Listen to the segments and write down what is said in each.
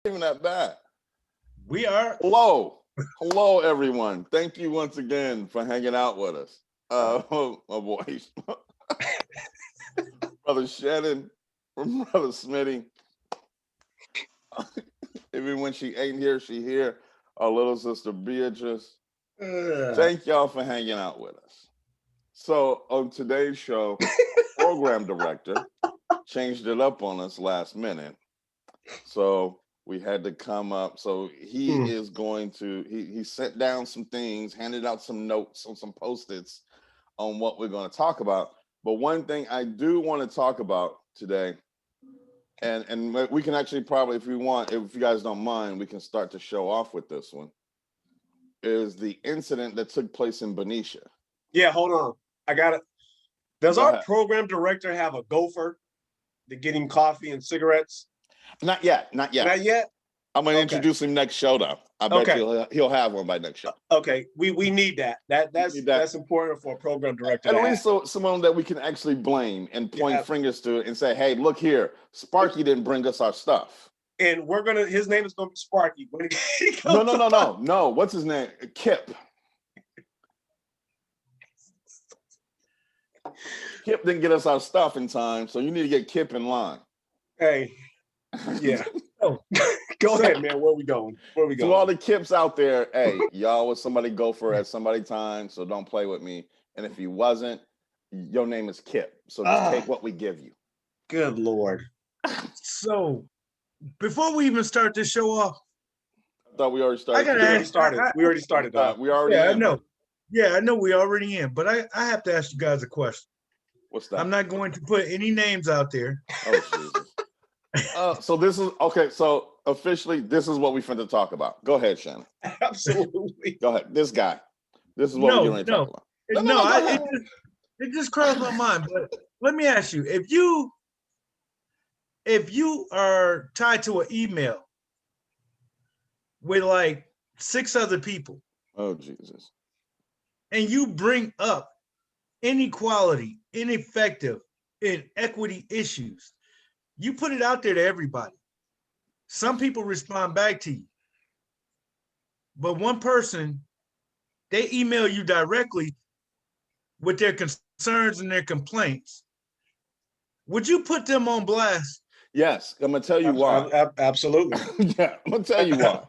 Even that bad. We are. Hello, everyone. Thank you once again for hanging out with us. My boy, brother Shannon, brother Smitty. Even when she ain't here, she here. Our little sister Beatrice. Thank y'all for hanging out with us. So on today's show, program director changed it up on us last minute. So we had to come up. So he is going to he sent down some things, handed out some notes on some post-its on what we're going to talk about. But one thing I do want to talk about today, and we can actually probably, if we want, if you guys don't mind, we can start to show off with this one, is the incident that took place in Benicia. Yeah, hold on. I got it. Does our program director have a gopher to get him coffee and cigarettes? Not yet. Not yet. I'm going to introduce him next show, though. I bet he'll have one by next show. Okay, we need that. That's important for a program director. At least someone that we can actually blame and point fingers to and say, "Hey, look here, Sparky didn't bring us our stuff." And his name is gonna be Sparky. No. What's his name? Kip. Kip didn't get us our stuff in time, so you need to get Kip in line. Hey, yeah. Go ahead, man. Where we going? To all the Kips out there, hey, y'all was somebody gopher at somebody time, so don't play with me. And if he wasn't, your name is Kip. So just take what we give you. Good Lord. So before we even start this show off, I thought we already started. We already started. We already. Yeah, I know. Yeah, I know we already in, but I have to ask you guys a question. What's that? I'm not going to put any names out there. Oh, Jesus. So this is okay. So officially, this is what we finna talk about. Go ahead, Shannon. Absolutely. Go ahead. This guy. This is what we're going to talk about. It just crossed my mind. But let me ask you: if you are tied to an email with like 6 other people, oh Jesus, and you bring up inequality, ineffective, and equity issues, you put it out there to everybody. Some people respond back to you. But one person, they email you directly with their concerns and their complaints. Would you put them on blast? Yes, I'm going to tell you why. Absolutely. Yeah, I'm going to tell you why.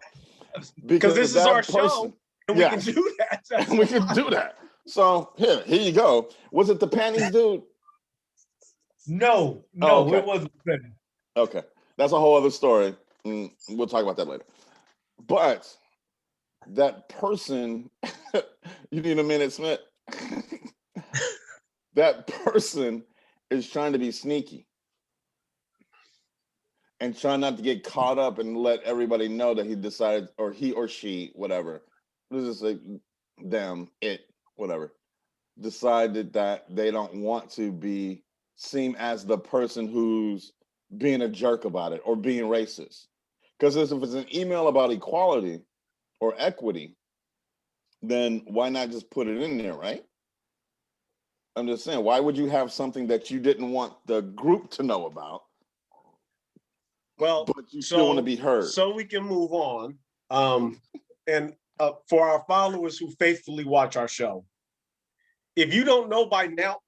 Because this is our show, and we can do that. We can do that. So here you go. Was it the panties dude? No, okay. It wasn't. Okay, that's a whole other story. We'll talk about that later. But that person, you need a minute, Smith? That person is trying to be sneaky and trying not to get caught up and let everybody know that he decided, or he or she, whatever, let's just say them, it, whatever, decided that they don't want to seem as the person who's being a jerk about it or being racist. Because if it's an email about equality or equity, then why not just put it in there, right? I'm just saying, why would you have something that you didn't want the group to know about? Well, but you still want to be heard. So we can move on. And for our followers who faithfully watch our show, if you don't know by now,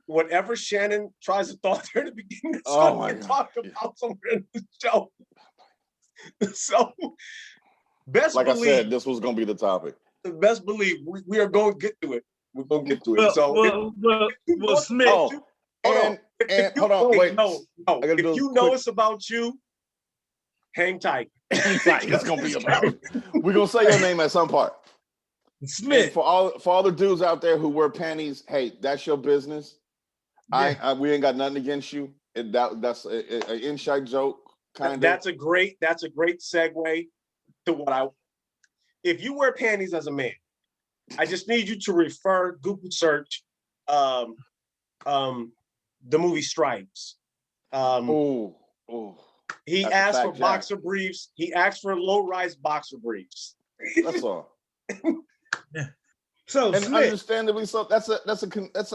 whatever Shannon tries to throw there at the beginning, talk about somewhere in the show. So, I said, this was going to be the topic. Best believe we are going to get to it. We're going to get to it. Smith. Hold on, wait. No. If you know it's about you, hang tight. It's going to be about it. We're going to say your name at some part. Smith. And for all the dudes out there who wear panties, hey, that's your business. Yeah. We ain't got nothing against you. That's an inside joke. That's a great segue to what if you wear panties as a man, I just need you to Google search the movie Stripes. He asked for boxer briefs. He asked for low-rise boxer briefs. That's all. Yeah. So, and understandably, so that's an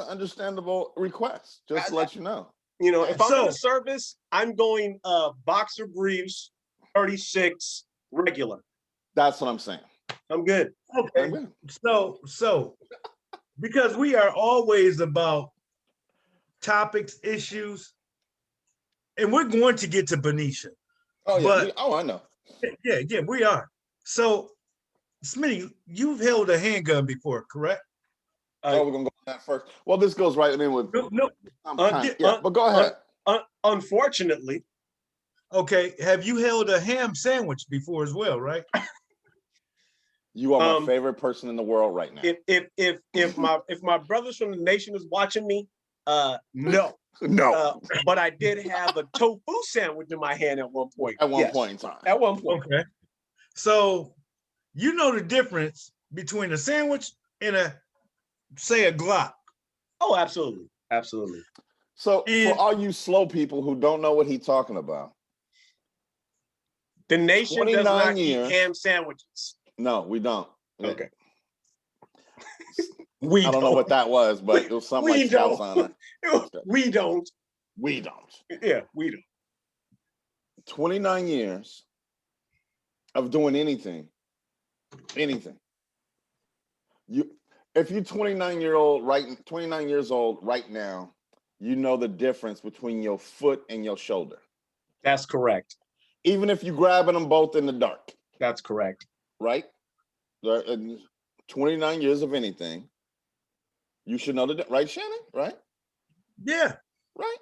understandable request. Just to let you know. You know, if I'm in the service, I'm going boxer briefs 36 regular. That's what I'm saying. I'm good. Okay. So because we are always about topics, issues, and we're going to get to Benicia. Oh yeah. But I know. Yeah, we are. So, Smitty, you've held a handgun before, correct? We're gonna go on that first. Well, this goes right in with No. but go ahead. Unfortunately. Okay. Have you held a ham sandwich before as well, right? You are my favorite person in the world right now. If my brothers from the nation is watching me, no. No. But I did have a tofu sandwich in my hand at one point. At one point in time. At one point. Okay. So you know the difference between a sandwich and a Glock. Oh, absolutely. Absolutely. So for all you slow people who don't know what he's talking about, the nation does not eat ham sandwiches. No, we don't. Okay. I don't know what that was, but it was something like Calzana. We don't. We don't. Yeah, we don't. 29 years of doing anything. If you're 29 years old right now, you know the difference between your foot and your shoulder. That's correct. Even if you're grabbing them both in the dark. That's correct. Right? 29 years of anything. You should know that, right, Shannon? Right? Yeah. Right?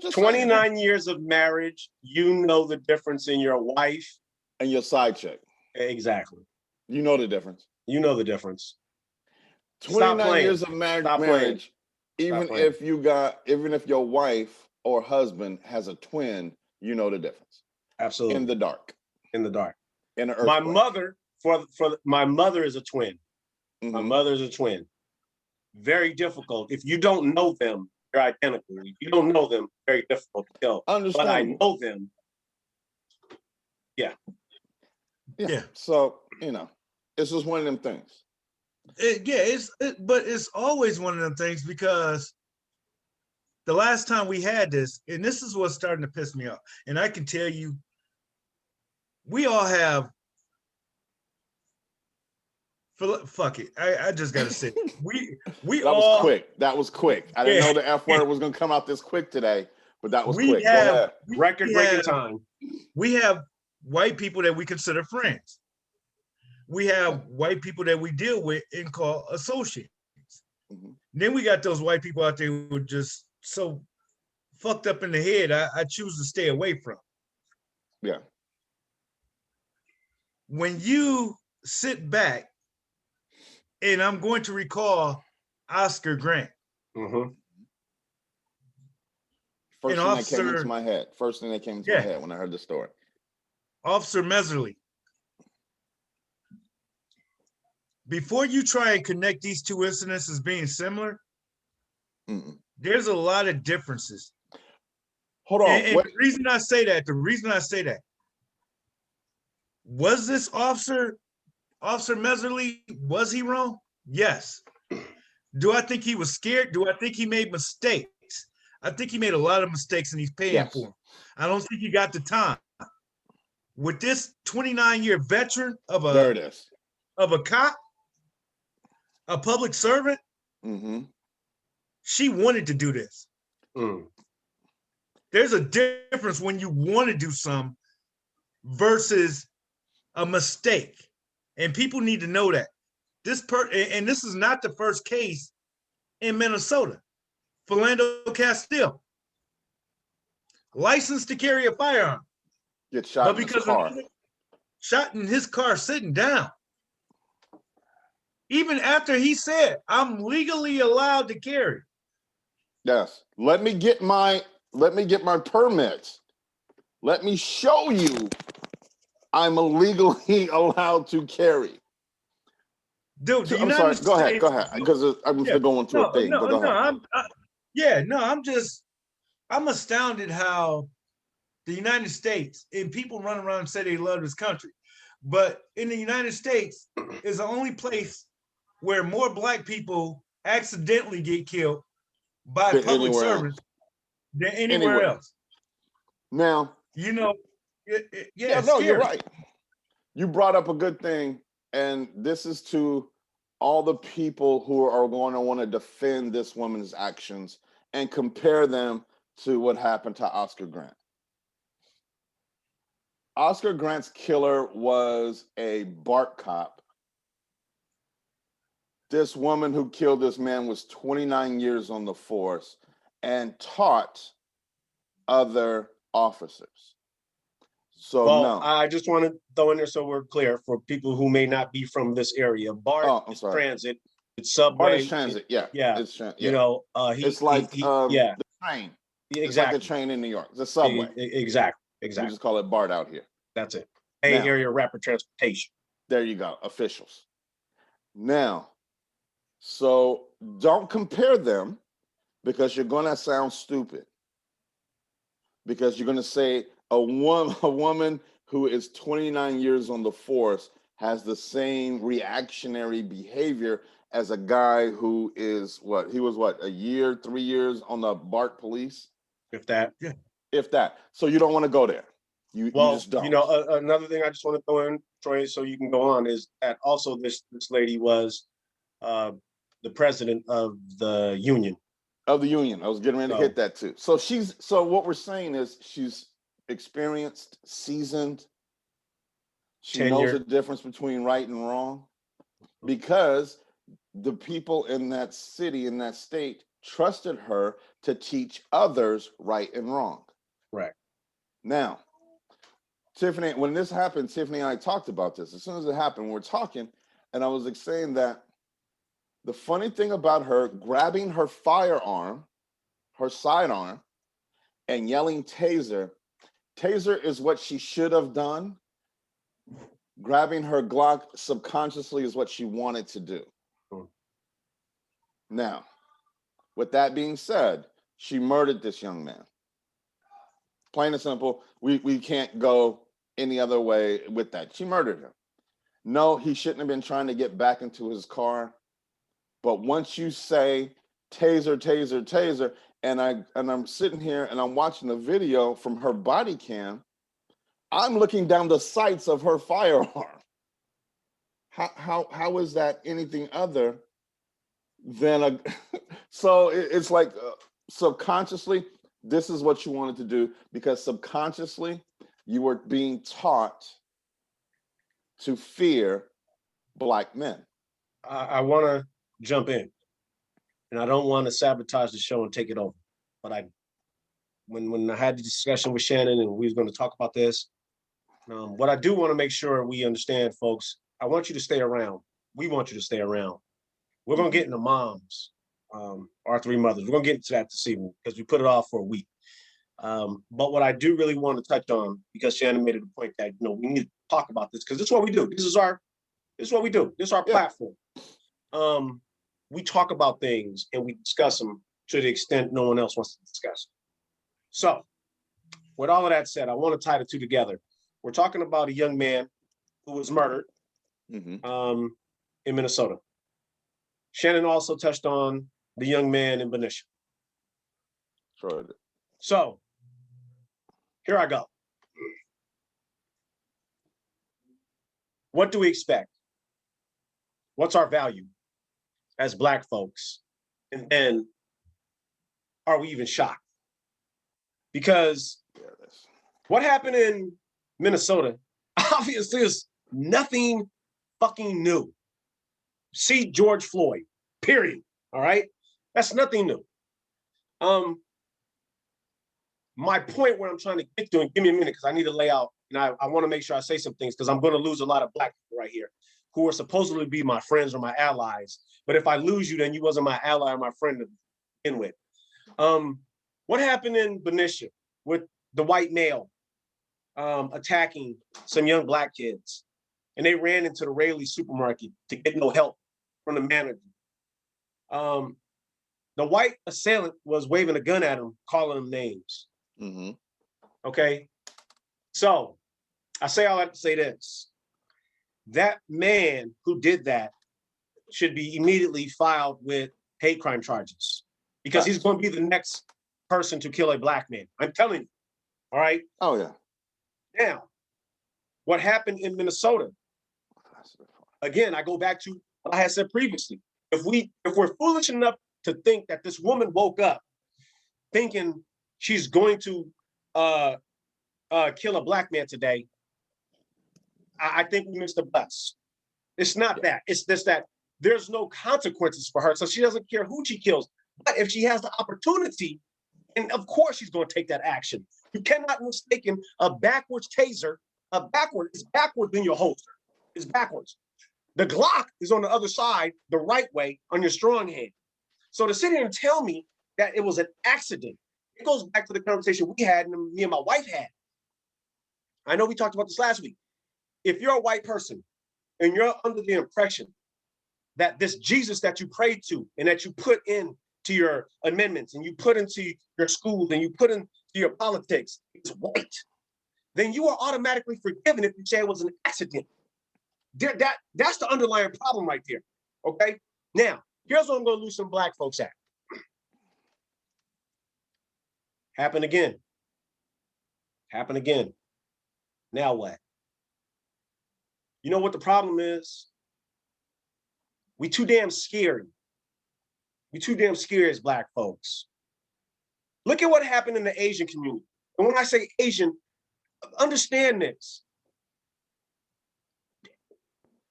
Just 29 years of marriage, you know the difference in your wife. And your side chick. Exactly. You know the difference. You know the difference. 29 years of marriage, even if your wife or husband has a twin, you know the difference. Absolutely. In the dark. In the dark. In an earthquake. My mother, my mother is a twin. Mm-hmm. My mother is a twin. Very difficult. If you don't know them, they're identical. If you don't know them, very difficult to tell. But I know them. Yeah. So, it's just one of them things. But it's always one of them things because the last time we had this, and this is what's starting to piss me off, and I can tell you, we all have. Fuck it. I just gotta say we that was quick. That was quick. I didn't know the F word was gonna come out this quick today, but that was quick. Go ahead. Record-breaking time. We have white people that we consider friends. We have white people that we deal with and call associates. Mm-hmm. Then we got those white people out there who are just so fucked up in the head, I choose to stay away from. Yeah. When you sit back, and I'm going to recall Oscar Grant. Mm-hmm. First thing that came into my head. First thing that came into my head when I heard the story. Officer Messerly. Before you try and connect these two incidents as being similar, there's a lot of differences. Hold on. And the reason I say that, was this Officer Messerly, was he wrong? Yes. Do I think he was scared? Do I think he made mistakes? I think he made a lot of mistakes and he's paying for them. I don't think he got the time. With this 29-year veteran of a cop, a public servant, she wanted to do this. There's a difference when you want to do something versus a mistake. And people need to know that. And this is not the first case in Minnesota. Philando Castile, licensed to carry a firearm. Get shot in his car. Shot in his car sitting down. Even after he said, I'm legally allowed to carry. Yes. Let me get my permits. Let me show you I'm legally allowed to carry. Dude, I'm sorry. Go ahead. Because I'm going to a thing. But go ahead. I'm astounded how the United States, and people run around and say they love this country, but in the United States is the only place where more Black people accidentally get killed by public servants than anywhere else. Now, Yeah, no, you're scary. right. You brought up a good thing, and this is to all the people who are going to want to defend this woman's actions and compare them to what happened to Oscar Grant. Oscar Grant's killer was a BART cop. This woman who killed this man was 29 years on the force and taught other officers. So Well, no. I just want to throw in there so we're clear for people who may not be from this area. BART I'm is sorry. transit, it's subway. BART is transit, yeah. Yeah. It's You know, it's like yeah, the train. exactly. It's like the train in New York, the subway. Exactly. We just call it BART out here. That's it. Bay Now, Area Rapid Transportation. there you go, officials. Now, so don't compare them because you're going to sound stupid. Because you're going to say a woman who is 29 years on the force has the same reactionary behavior as a guy who is he was a year, 3 years on the BART police? If that. Yeah. If that. So you don't want to go there. You just don't. You know, another thing I just want to throw in, Troy, so you can go on, is that also this lady was the president of the union. Of the union. I was getting ready to hit that too. So what we're saying is she's experienced, seasoned. She knows the difference between right and wrong because the people in that city, in that state, trusted her to teach others right and wrong. Right. Now, Tiffany, when this happened, Tiffany and I talked about this. As soon as it happened, we're talking, and I was saying that the funny thing about her grabbing her firearm, her sidearm, and yelling taser is what she should have done. Grabbing her Glock subconsciously is what she wanted to do. Now, with that being said, she murdered this young man. Plain and simple, we can't go any other way with that. She murdered him. No, he shouldn't have been trying to get back into his car. But once you say taser, taser, taser, and I'm sitting here and I'm watching the video from her body cam, I'm looking down the sights of her firearm. How is that anything other than a? So it's like subconsciously, this is what you wanted to do because subconsciously you were being taught to fear Black men. I want to jump in, and I don't want to sabotage the show and take it over. But when I had the discussion with Shannon and we was going to talk about this, what I do want to make sure we understand, folks, I want you to stay around. We want you to stay around. We're going to get into moms, our three mothers. We're going to get into that this evening because we put it off for a week. But what I do really want to touch on, because Shannon made it a point that we need to talk about this because this is what we do. This is what we do. This is our platform. We talk about things and we discuss them to the extent no one else wants to discuss. So, with all of that said, I want to tie the two together. We're talking about a young man who was murdered in Minnesota. Shannon also touched on the young man in Benicia. Sure. So, here I go. What do we expect? What's our value as Black folks? And then, are we even shocked? Because what happened in Minnesota obviously is nothing fucking new. See George Floyd, period. All right? That's nothing new. My point where I'm trying to get to, and give me a minute because I need to lay out, and I want to make sure I say some things because I'm going to lose a lot of Black people right here who are supposedly be my friends or my allies. But if I lose you, then you wasn't my ally or my friend to begin with. What happened in Benicia with the white male attacking some young Black kids? And they ran into the Raley supermarket to get no help from the manager. The white assailant was waving a gun at him, calling them names. Okay? So I say all that to say this. That man who did that should be immediately filed with hate crime charges because he's going to be the next person to kill a Black man. I'm telling you. All right? Oh, yeah. Now, what happened in Minnesota? Again, I go back to what I had said previously. If we're foolish enough to think that this woman woke up thinking she's going to kill a black man today, I think we missed the bus. It's not that. It's just that there's no consequences for her, so she doesn't care who she kills. But if she has the opportunity, and of course she's going to take that action. You cannot mistake a backwards taser. It's backwards in your holster. It's backwards. The Glock is on the other side, the right way, on your strong hand. So to sit here and tell me that it was an accident, it goes back to the conversation we had and me and my wife had. I know we talked about this last week. If you're a white person and you're under the impression that this Jesus that you prayed to and that you put into your amendments and you put into your schools and you put into your politics is white, then you are automatically forgiven if you say it was an accident. That's the underlying problem right there, okay? Now, here's what I'm gonna lose some black folks at. Happen again. Happen again. Now what? You know what the problem is? We too damn scary. We too damn scary as black folks. Look at what happened in the Asian community. And when I say Asian, understand this.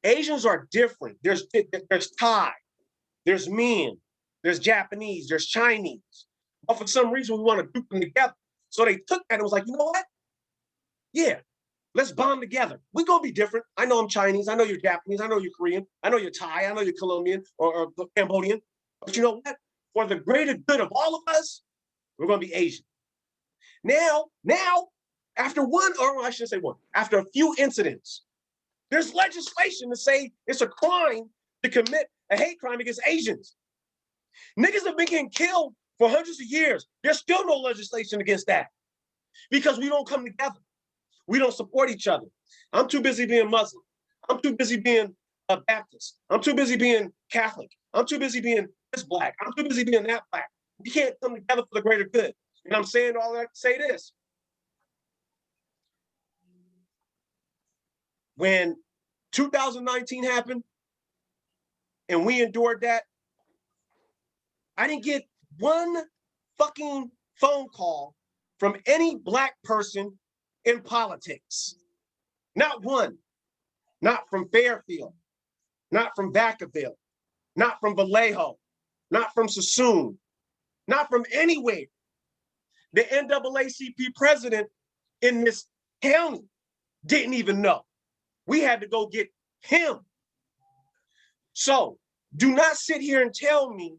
Asians are different. There's Thai, there's Min, there's Japanese, there's Chinese. But for some reason, we want to group them together. So they took that and was like, you know what? Yeah, let's bond together. We're going to be different. I know I'm Chinese. I know you're Japanese. I know you're Korean. I know you're Thai. I know you're Colombian or Cambodian. But you know what? For the greater good of all of us, we're going to be Asian. Now, after one, or I shouldn't say one, after a few incidents, there's legislation to say it's a crime to commit a hate crime against Asians. Niggas have been getting killed for hundreds of years. There's still no legislation against that because we don't come together. We don't support each other. I'm too busy being Muslim. I'm too busy being a Baptist. I'm too busy being Catholic. I'm too busy being this black. I'm too busy being that black. We can't come together for the greater good. And I'm saying all that to say this. When 2019 happened and we endured that, I didn't get one fucking phone call from any black person in politics. Not one. Not from Fairfield. Not from Vacaville. Not from Vallejo. Not from Sassoon. Not from anywhere. The NAACP president in this county didn't even know. We had to go get him. So do not sit here and tell me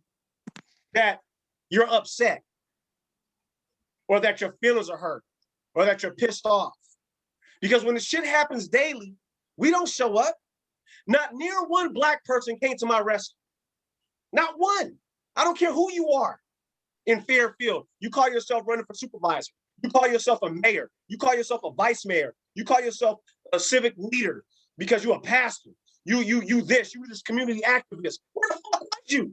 that you're upset or that your feelings are hurt or that you're pissed off. Because when the shit happens daily, we don't show up. Not near one black person came to my rescue. Not one. I don't care who you are in Fairfield. You call yourself running for supervisor. You call yourself a mayor. You call yourself a vice mayor. You call yourself a civic leader because you're a pastor. You this community activist. Where the fuck was you?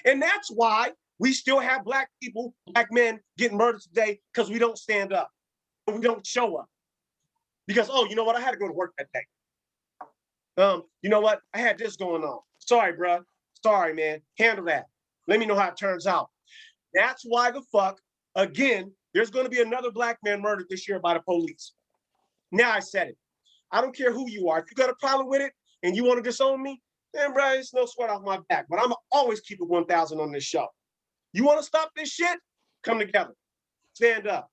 And that's why we still have black people, black men getting murdered today because we don't stand up. And we don't show up. Because, oh, you know what? I had to go to work that day. You know what? I had this going on. Sorry, bro. Sorry, man. Handle that. Let me know how it turns out. That's why the fuck, again, there's going to be another black man murdered this year by the police. Now I said it. I don't care who you are. If you got a problem with it and you want to disown me, then, bro, it's no sweat off my back. But I'm always keep it 1,000 on this show. You want to stop this shit? Come together. Stand up.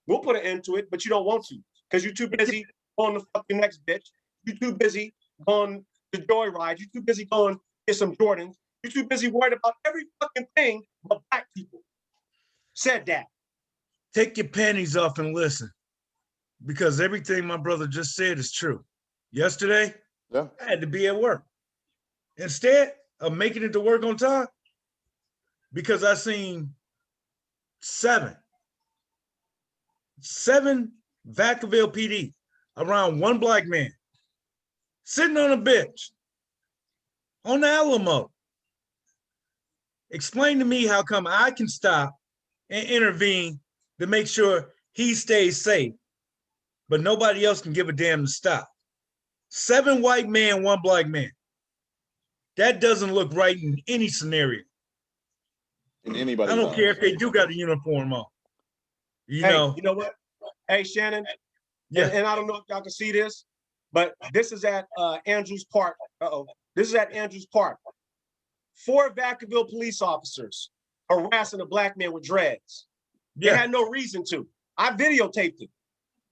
We'll put an end to it, but you don't want to because you're too busy on the fucking next bitch. You're too busy on the joyride. You're too busy going get some Jordans. You're too busy worried about every fucking thing but black people. Said that. Take your panties off and listen, because everything my brother just said is true. Yesterday, I had to be at work. Instead of making it to work on time, because I seen seven Vacaville PD around one black man sitting on a bench on the Alamo. Explain to me how come I can stop and intervene to make sure he stays safe, but nobody else can give a damn to stop. 7 white men, 1 black man. That doesn't look right in any scenario. In anybody's I don't care eyes. if they do got a uniform on. You Hey, know, you know what? Hey, Shannon, yeah, and I don't know if y'all can see this, but this is at Andrews Park. This is at Andrews Park. 4 Vacaville police officers harassing a black man with dreads. They yeah, had no reason to. I videotaped it.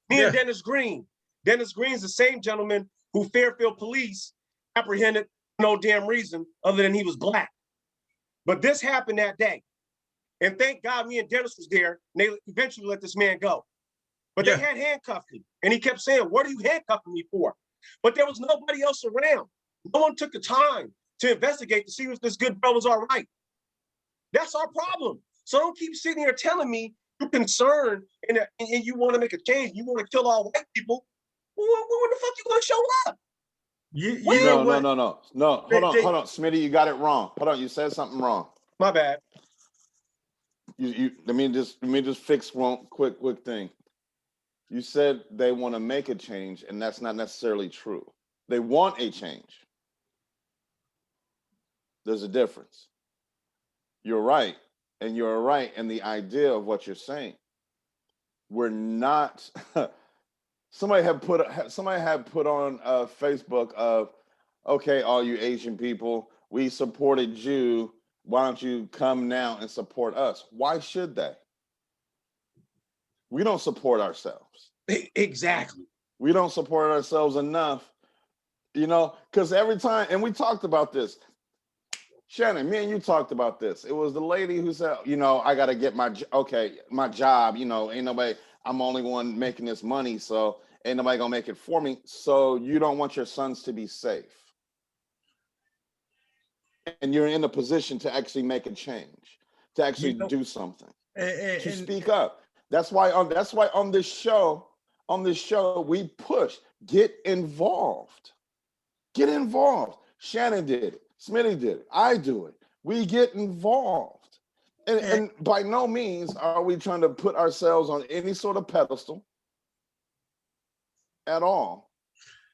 Me and Yeah. Dennis Green. Dennis Green's the same gentleman who Fairfield police apprehended for no damn reason other than he was black. But this happened that day. And thank God me and Dennis was there, and they eventually let this man go. But Yeah. they had handcuffed him. And he kept saying, what are you handcuffing me for? But there was nobody else around. No one took the time to investigate to see if this good brother was all right. That's our problem. So don't keep sitting here telling me you're concerned and you want to make a change. You want to kill all white people. Well, when the fuck you going to show up? You know what? No. Hold on. Smitty, you got it wrong. Hold on. You said something wrong. My bad. You let me just fix one quick thing. You said they want to make a change, and that's not necessarily true. They want a change. There's a difference. You're right, and you're right in the idea of what you're saying. We're not. Somebody had put on Facebook of, okay, all you Asian people, we supported you. Why don't you come now and support us? Why should they? We don't support ourselves. Exactly. We don't support ourselves enough, because every time, and we talked about this, Shannon, me and you talked about this. It was the lady who said, I got to get my job, ain't nobody, I'm only one making this money, so ain't nobody gonna make it for me. So you don't want your sons to be safe. And you're in a position to actually make a change, to actually do something, to speak up. That's why on this show, we push, get involved. Get involved. Shannon did it. Smitty did it. I do it. We get involved. And by no means are we trying to put ourselves on any sort of pedestal at all.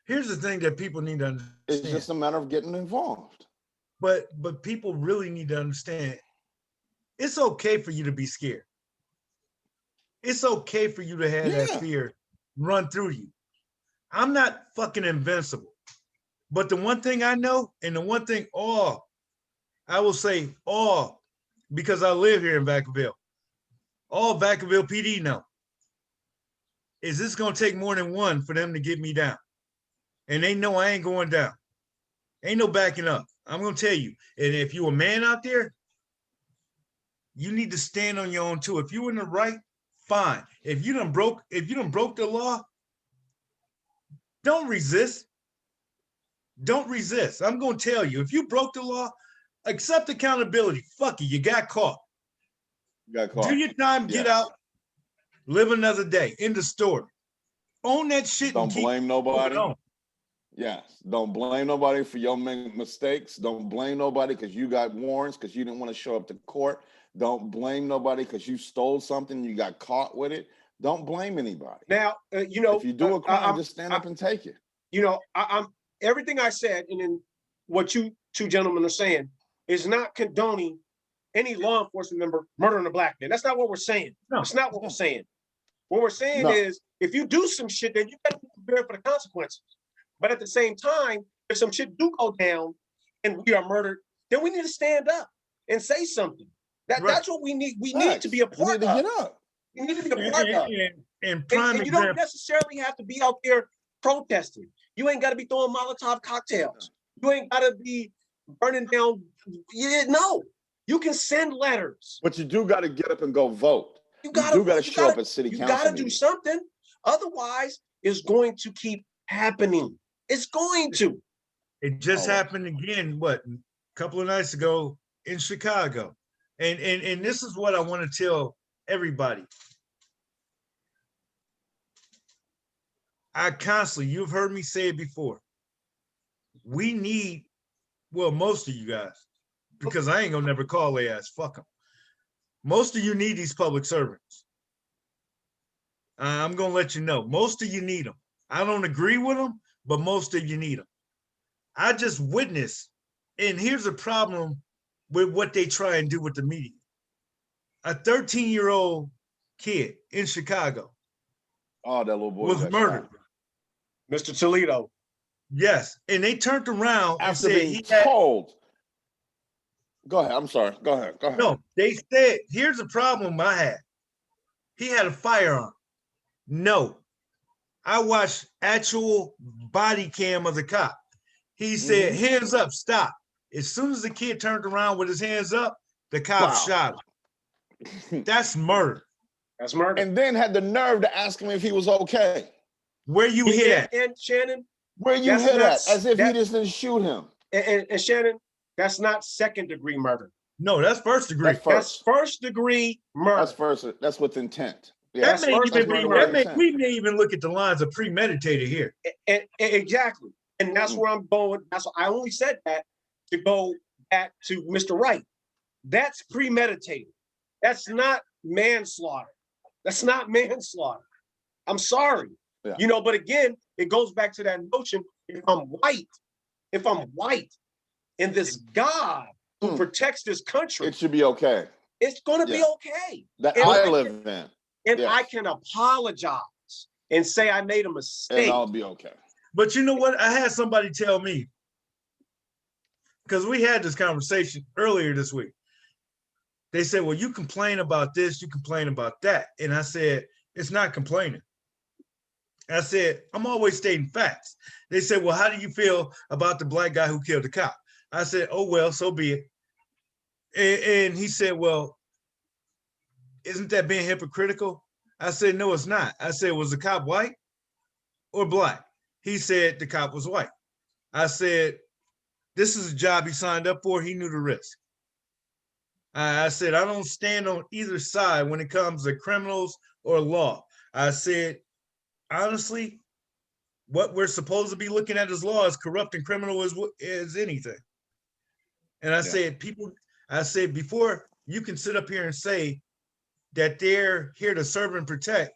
Here's the thing that people need to understand. It's just a matter of getting involved. But people really need to understand, it's okay for you to be scared. It's okay for you to have that fear run through you. I'm not fucking invincible. But the one thing I know, and the one thing I will say because I live here in Vacaville, all Vacaville PD know is this going to take more than one for them to get me down. And they know I ain't going down. Ain't no backing up. I'm going to tell you. And if you're a man out there, you need to stand on your own too. If you're in the right, fine. If you done broke the law, don't resist. Don't resist. I'm going to tell you, if you broke the law, accept accountability. Fuck it, you got caught. Do your time, get out, live another day. End of story. Own that shit. Don't blame nobody. Yes. Don't blame nobody for your mistakes. Don't blame nobody because you got warrants, because you didn't want to show up to court. Don't blame nobody because you stole something, you got caught with it. Don't blame anybody. Now, if you do a crime, just stand up and take it. I'm everything I said, and then what you two gentlemen are saying is not condoning any law enforcement member murdering a black man. That's not what we're saying. No. That's not what we're saying. What we're saying is, if you do some shit, then you got to be prepared for the consequences. But at the same time, if some shit do go down and we are murdered, then we need to stand up and say something. That's what we need. We need to be a part of. We need to get up. You need to be a part of. And you don't necessarily have to be out there protesting. You ain't got to be throwing Molotov cocktails. You ain't got to be burning down. No, you can send letters. But you do got to get up and go vote. You got to show up at city council. You got to do something. Otherwise, it's going to keep happening. It's going to. It just happened again, a couple of nights ago in Chicago. And this is what I want to tell everybody. You've heard me say it before. We need, most of you guys, because I ain't gonna never call their ass, fuck them. Most of you need these public servants. I'm gonna let you know. Most of you need them. I don't agree with them, but most of you need them. I just witnessed, and here's the problem with what they try and do with the media. A 13-year-old kid in Chicago Oh, that little boy was got murdered. shot. Mr. Toledo. Yes, and they turned around and After said being he had. told. Go ahead. I'm sorry. Go ahead. Go ahead. No, they said, here's the problem I had. He had a firearm. No, I watched actual body cam of the cop. He said, hands up, stop. As soon as the kid turned around with his hands up, the cop Wow. shot him. That's murder. That's murder. And then had the nerve to ask him if he was okay. Where you hit at? And Shannon, Where you that's hit not at? As if he that- just didn't shoot him. and Shannon, that's not second-degree murder. No, that's first degree. That's That's first. first-degree murder. That's first. That's with intent. Yeah. That may first even degree be, murder. we may even look at the lines of premeditated here. And exactly. And that's where I'm going. That's I only said that to go back to Mr. Wright. That's premeditated. That's not manslaughter. That's not manslaughter. I'm sorry. Yeah. You know, but again, it goes back to that notion. If I'm white, and this God who protects this country, It should be okay. it's gonna be Yeah. okay. That And I live in. And Yes. I can apologize and say I made a mistake. And I'll be okay. But you know what? I had somebody tell me, because we had this conversation earlier this week. They said, well, you complain about this, you complain about that. And I said, it's not complaining. I said, I'm always stating facts. They said, well, how do you feel about the black guy who killed the cop? I said, oh, well, so be it. And he said, well, isn't that being hypocritical? I said, no, it's not. I said, was the cop white or black? He said the cop was white. I said, this is a job he signed up for. He knew the risk. I said, I don't stand on either side when it comes to criminals or law. I said, honestly, what we're supposed to be looking at as law is corrupt and criminal as anything. And I said, before you can sit up here and say that they're here to serve and protect,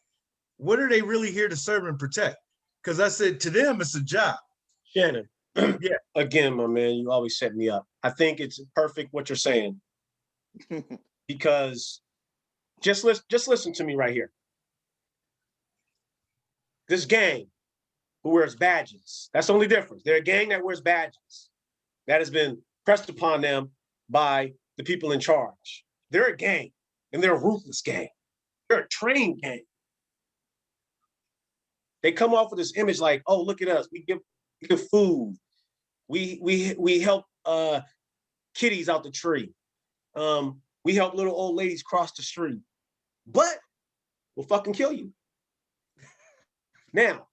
what are they really here to serve and protect? Because I said, to them, it's a job. Shannon, Yeah. Again, my man, you always set me up. I think it's perfect what you're saying. Because just listen to me right here. This gang who wears badges, that's the only difference. They're a gang that wears badges. That has been pressed upon them by the people in charge. They're a gang, and they're a ruthless gang. They're a trained gang. They come off with this image like, oh, look at us. We give food. We help kitties out the tree. We help little old ladies cross the street. But we'll fucking kill you. Now,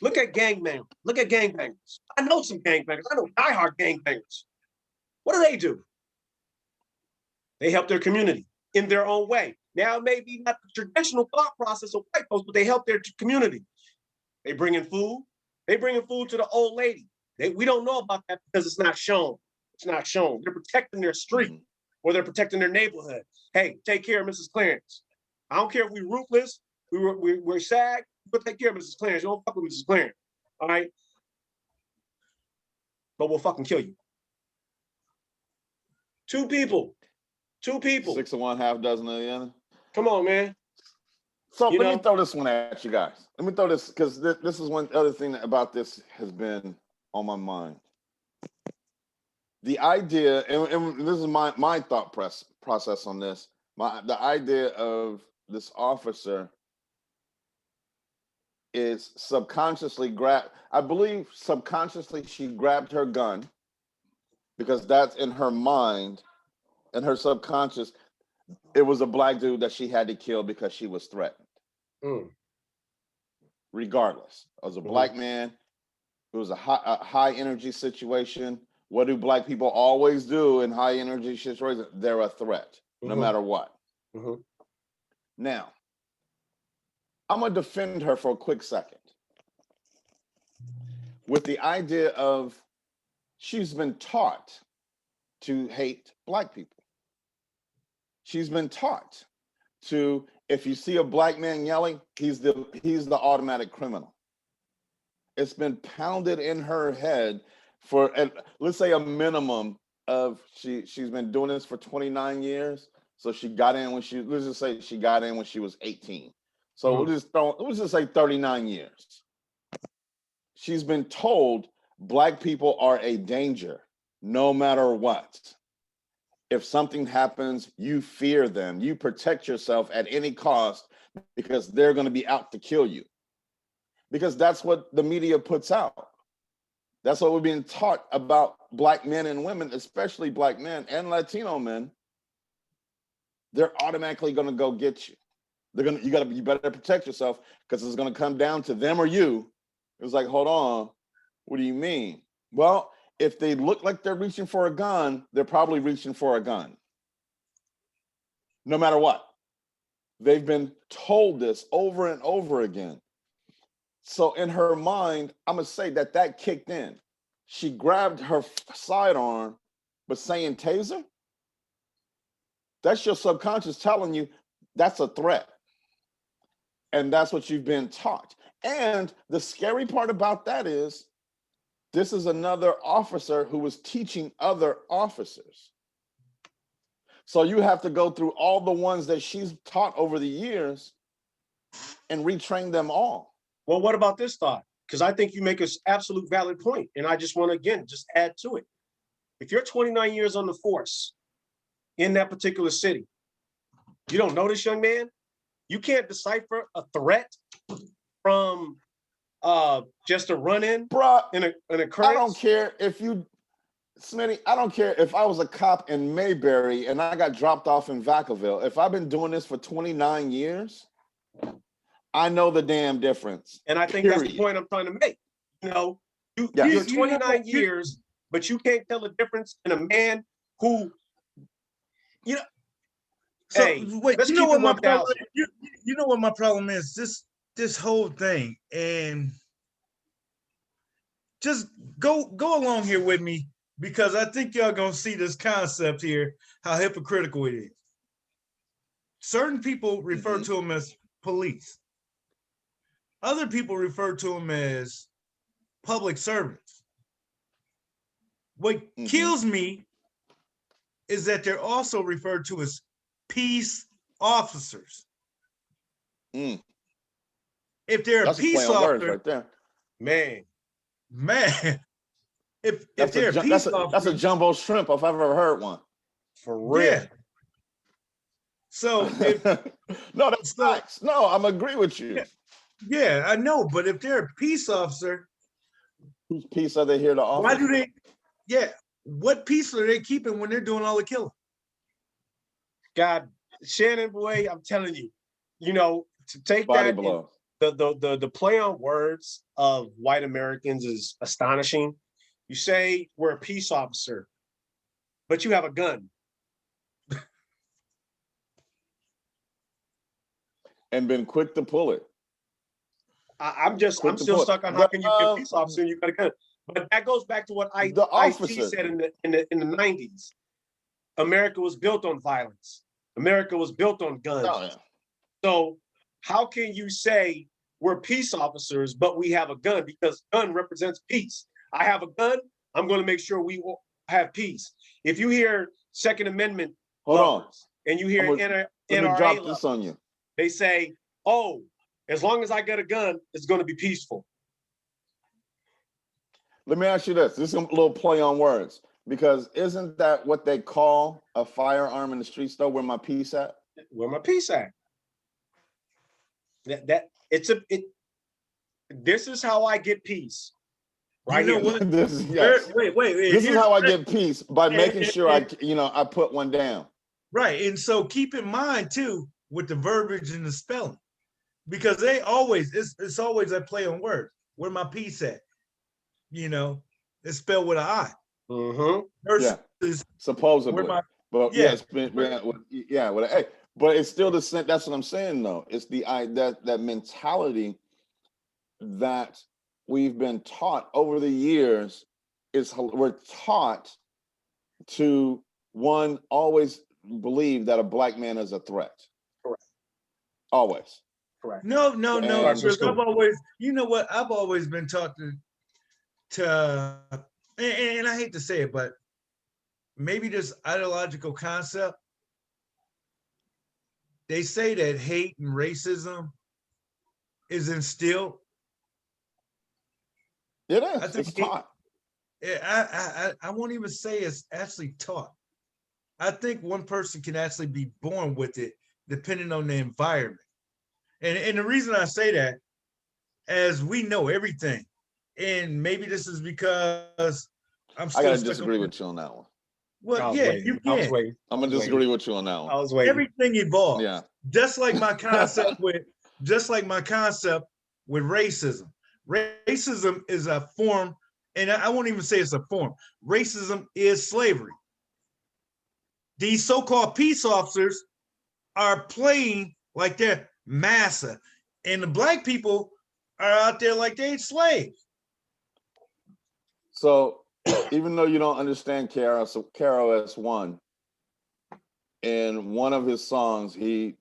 look at gangbangers. Look at gangbangers. I know some gangbangers. I know diehard gangbangers. What do? They help their community in their own way. Now, it may be not the traditional thought process of white folks, but they help their community. They bring in food. They bring in food to the old lady. We don't know about that because it's not shown. It's not shown. They're protecting their street or they're protecting their neighborhood. Hey, take care of Mrs. Clarence. I don't care if we're ruthless, we're SAG, we'll take care of Mrs. Clarence. You don't fuck with Mrs. Clarence. All right? But we'll fucking kill you. Two people. 6 of one, half dozen of the other. Come on, man. So let me throw this one at you guys. Let me throw this, because this is one other thing about this has been on my mind. The idea, and this is my thought process on this, the idea of this officer is subconsciously I believe subconsciously she grabbed her gun because that's in her mind, in her subconscious. It was a black dude that she had to kill because she was threatened. Regardless, it was a black man. It was a high energy situation. What do black people always do in high energy situations? They're a threat, no matter what. Now, I'm gonna defend her for a quick second with the idea of she's been taught to hate black people. She's been taught to, if you see a black man yelling, he's the automatic criminal. It's been pounded in her head for, let's say, a minimum of she's been doing this for 29 years. So she got in let's just say she got in when she was 18. So we'll just say 39 years. She's been told black people are a danger no matter what. If something happens, you fear them. You protect yourself at any cost because they're going to be out to kill you. Because that's what the media puts out. That's what we're being taught about black men and women, especially black men and Latino men. They're automatically going to go get you. You better protect yourself because it's going to come down to them or you. It's like, hold on, what do you mean? Well, if they look like they're reaching for a gun, they're probably reaching for a gun. No matter what. They've been told this over and over again. So in her mind, I'm going to say that kicked in. She grabbed her sidearm, but saying taser? That's your subconscious telling you that's a threat. And that's what you've been taught. And the scary part about that is this is another officer who was teaching other officers. So you have to go through all the ones that she's taught over the years and retrain them all. Well, what about this thought? Because I think you make an absolute valid point, and I just want to, again, just add to it. If you're 29 years on the force in that particular city, you don't know this young man, you can't decipher a threat from just a run-in, Bruh, an occurrence. I don't care if you, Smitty, I don't care if I was a cop in Mayberry and I got dropped off in Vacaville. If I've been doing this for 29 years, I know the damn difference. And I think that's the point I'm trying to make. You know, you're 29 years, but you can't tell the difference in a man who, you know. So hey, wait, let's you know keep what it my 1,000. problem? You know what my problem is? This whole thing, and just go along here with me because I think y'all gonna see this concept here, how hypocritical it is. Certain people refer to them as police. Other people refer to them as public servants. What kills me is that they're also referred to as peace officers. If they're That's a peace officer, right there. Man, if they're a peace officer, that's a jumbo shrimp if I've ever heard one. For real. Yeah. So if no, that's facts. No, I'm agree with you. Yeah, I know, but if they're a peace officer, whose peace are they here to offer? Why do they? Yeah, what peace are they keeping when they're doing all the killing? God, Shannon, boy, I'm telling you, you know, to take Body that, blow. The play on words of white Americans is astonishing. You say we're a peace officer, but you have a gun. And been quick to pull it. I'm still stuck on how can you be a peace officer and you got a gun. But that goes back to what Ice-T said in the 90s. America was built on violence. America was built on guns. Oh, yeah. So how can you say we're peace officers, but we have a gun? Because gun represents peace. I have a gun. I'm going to make sure we will have peace. If you hear Second Amendment and you hear NRA drop this on you. They say, oh, as long as I get a gun, it's going to be peaceful. Let me ask you this. This is a little play on words. Because isn't that what they call a firearm in the streets though? Where my peace at? Where my peace at? This is how I get peace. Right you know here. What? Wait. This is how I get peace by making sure I put one down. Right, and so keep in mind too with the verbiage and the spelling, because they always it's always a play on words. Where my peace at? You know, it's spelled with an I. Versus supposedly, with an A. But it's still the same. That's what I'm saying, though. It's that mentality that we've been taught over the years. We're taught to always believe that a black man is a threat. Correct. Always. Correct. No, And- because I've always, you know what, I've always been taught to and I hate to say it, but maybe this ideological concept. They say that hate and racism is instilled. It I is. think It's taught. I won't even say it's actually taught. I think one person can actually be born with it, depending on the environment. And the reason I say that, as we know everything, and maybe this is because I'm still I gotta stuck disagree on- with you on that one. Well, yeah, you I was can. waiting. I'm gonna disagree with you on that I one. was waiting. Everything evolves. Yeah. Just like my concept with racism. Racism is a form, and I won't even say it's a form. Racism is slavery. These so-called peace officers are playing like they're massa, and the black people are out there like they ain't slaves. So even though you don't understand KRS-One, in one of his songs, he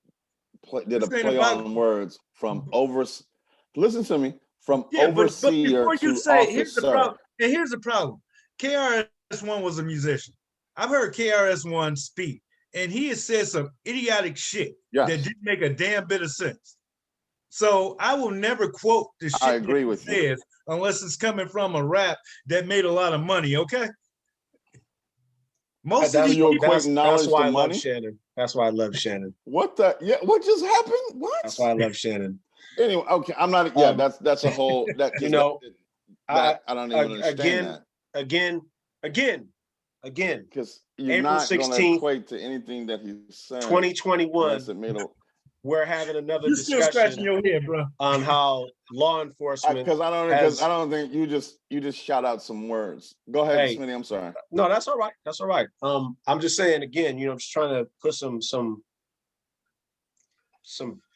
did a This ain't play about- on words from listen to me, from Yeah, but overseer before you to say, here's the officer. problem. And here's the problem. KRS-One was a musician. I've heard KRS-One speak, and he has said some idiotic shit Yes. that didn't make a damn bit of sense. So I will never quote the shit I agree that with he says unless it's coming from a rap that made a lot of money. Okay. Most of these you people, equate knowledge why to I love money? Shannon. That's why I love Shannon. What the? Yeah, what just happened? What? That's why I love Shannon. Anyway, okay, I'm not. Yeah, Um, that's a whole. That you know, I don't even understand again, that again, because you're April not going to 16th, equate to anything that he's saying. 2021, unless it made a. we're having another you still scratching discussion your head, bro. on how law enforcement. Because I don't think you just shout out some words. Go ahead, Hey. Smitty. I'm sorry. No, that's all right. That's all right. I'm just saying again, I'm just trying to put some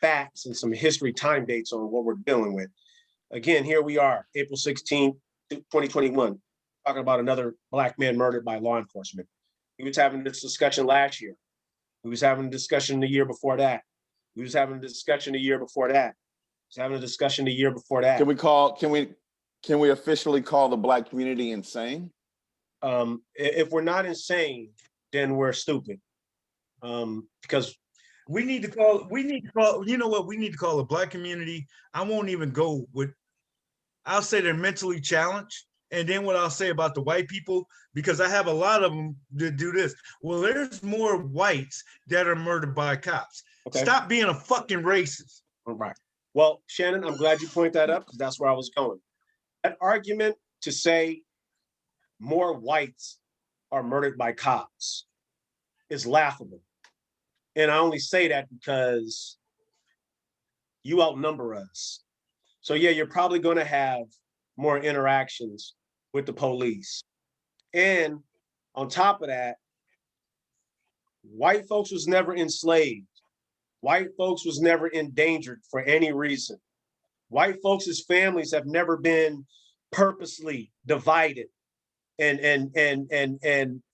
facts and some history time dates on what we're dealing with. Again, here we are, April 16th, 2021, talking about another black man murdered by law enforcement. We was having this discussion last year. We was having a discussion the year before that. We was having a discussion the year before that. We was having a discussion the year before that. Can we officially call the black community insane? If we're not insane, then we're stupid. Because We need to call, you know what? We need to call the black community. I won't even go with, I'll say they're mentally challenged. And then what I'll say about the white people, because I have a lot of them that do this. Well, there's more whites that are murdered by cops. okay. Stop being a fucking racist. All right. Well, Shannon, I'm glad you point that up because that's where I was going. That argument to say more whites are murdered by cops is laughable. And I only say that because you outnumber us. So yeah, you're probably going to have more interactions with the police. And on top of that, white folks was never enslaved. White folks was never endangered for any reason. White folks' families have never been purposely divided and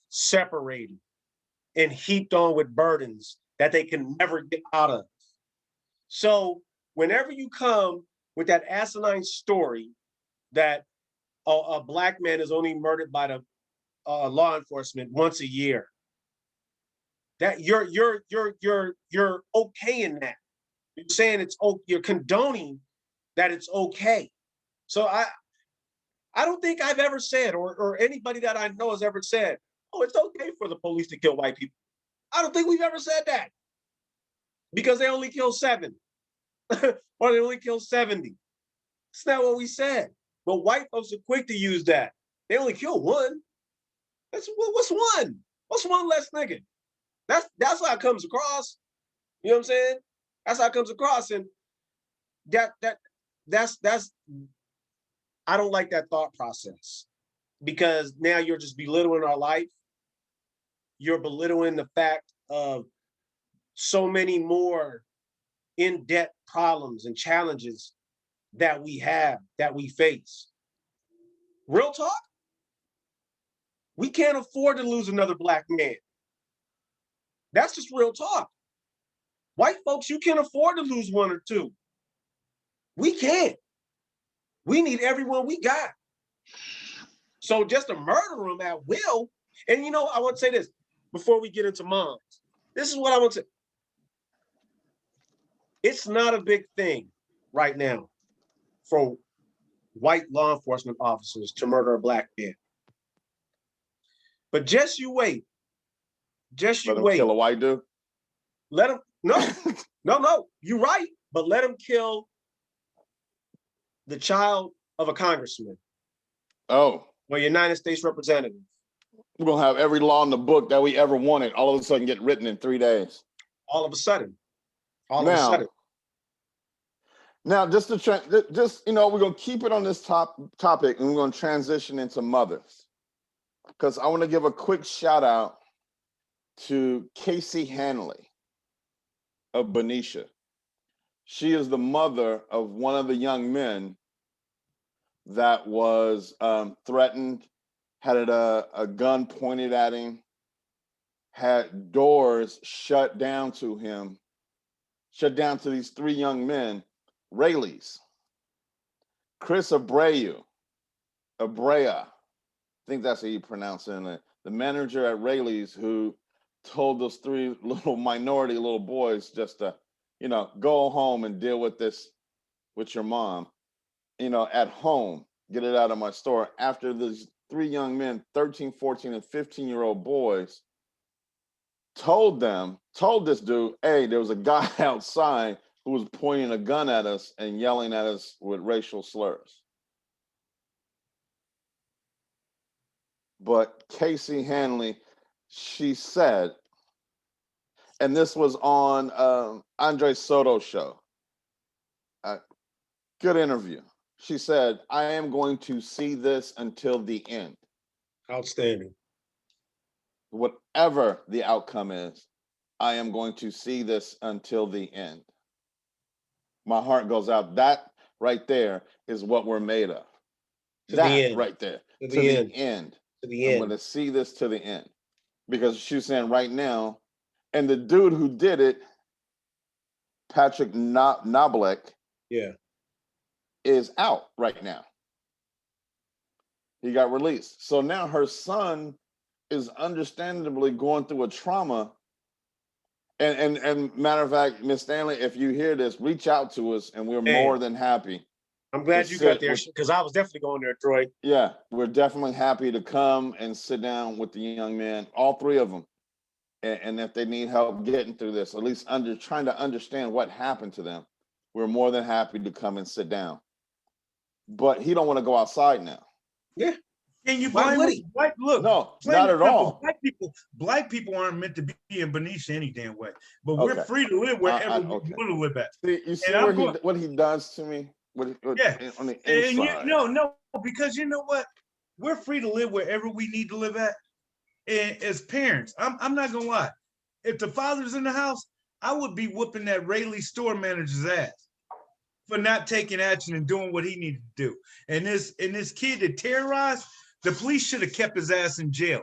separated and heaped on with burdens that they can never get out of. So whenever you come with that asinine story that a black man is only murdered by the law enforcement once a year, that you're okay in that. You're saying it's okay, you're condoning that it's okay. So I don't think I've ever said, or anybody that I know has ever said, oh, it's okay for the police to kill white people. I don't think we've ever said that. Because they only kill 7. Or they only kill 70. It's not what we said. But white folks are quick to use that. They only kill 1. What's 1? What's 1 less nigga? That's how it comes across. You know what I'm saying? That's how it comes across. And that's I don't like that thought process, because now you're just belittling our life. You're belittling the fact of so many more in-depth problems and challenges that we have, that we face. Real talk, we can't afford to lose another black man. That's just real talk. White folks, you can afford to lose one or two. We can't. We need everyone we got. So just to murder them at will, and I want to say this before we get into moms. This is what I want to say. It's not a big thing right now for white law enforcement officers to murder a black man. But just you wait. Just you Let him wait. kill a white dude? Let him, no, you're right. But let him kill the child of a congressman Oh. or United States representative. We're going to have every law in the book that we ever wanted all of a sudden get written in 3 days. All of a sudden. All of a sudden. Now, just we're going to keep it on this topic, and we're going to transition into mothers. Because I want to give a quick shout out to Casey Hanley of Benicia. She is the mother of one of the young men that was threatened, had a gun pointed at him, had doors shut down to these 3 young men, Rayleighs. Chris Abrea, I think that's how you pronounce it, the manager at Rayleighs, who told those 3 minority little boys just to, go home and deal with this with your mom, at home, get it out of my store. After these 3 young men, 13, 14, and 15-year-old boys, told this dude, hey, there was a guy outside who was pointing a gun at us and yelling at us with racial slurs. But Casey Hanley, she said, and this was on Andre Soto's show, good interview. She said, I am going to see this until the end. Outstanding. Whatever the outcome is, I am going to see this until the end. My heart goes out. That right there is what we're made of. To the end. Right there. To the end. end. To the I'm end. going to see this to the end. Because she's saying right now, and the dude who did it, Patrick Noblek, is out right now. He got released. So now her son is understandably going through a trauma. And matter of fact, Miss Stanley, if you hear this, reach out to us, and we're more than happy. I'm glad you got there, because I was definitely going there, Troy. Yeah, we're definitely happy to come and sit down with the young man, all 3 of them. And if they need help getting through this, at least trying to understand what happened to them, we're more than happy to come and sit down. But he don't want to go outside now. Yeah. Can you blame him? Look, no, not at all. Black people aren't meant to be in Benicia any damn way. But we're free to live wherever we want to live at. You see what he does to me? On the inside. No, because you know what? We're free to live wherever we need to live at. And as parents, I'm not gonna lie. If the father's in the house, I would be whooping that Rayleigh store manager's ass for not taking action and doing what he needed to do. And this kid that terrorized, the police should have kept his ass in jail.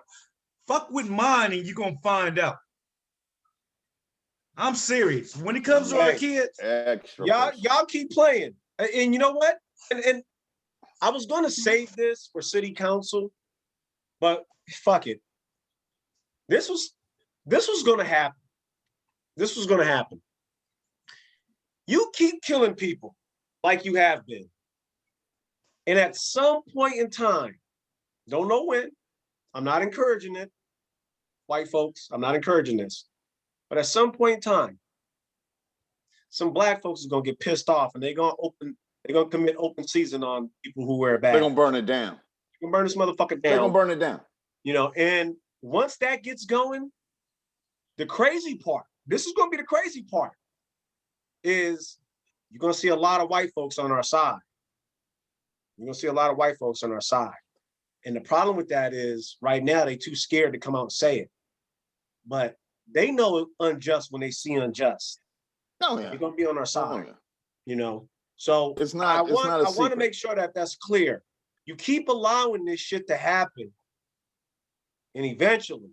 Fuck with mine and you're gonna find out. I'm serious. When it comes to our kids, y'all keep playing. And you know what? And I was gonna save this for city council, but fuck it. This was gonna happen. This was gonna happen. You keep killing people like you have been. And at some point in time, don't know when, I'm not encouraging it, white folks, I'm not encouraging this. But at some point in time, some black folks is gonna get pissed off and they're gonna commit open season on people who wear a badge. They're gonna burn it down. They're gonna burn this motherfucker down. They're gonna burn it down. And once that gets going, the crazy part, this is gonna be the crazy part, is you're gonna see a lot of white folks on our side. You're gonna see a lot of white folks on our side. And the problem with that is right now they too scared to come out and say it. But they know it's unjust when they see unjust. Oh yeah. They're gonna be on our side. Oh, yeah. So it's not. I want to make sure that that's clear. You keep allowing this shit to happen, and eventually,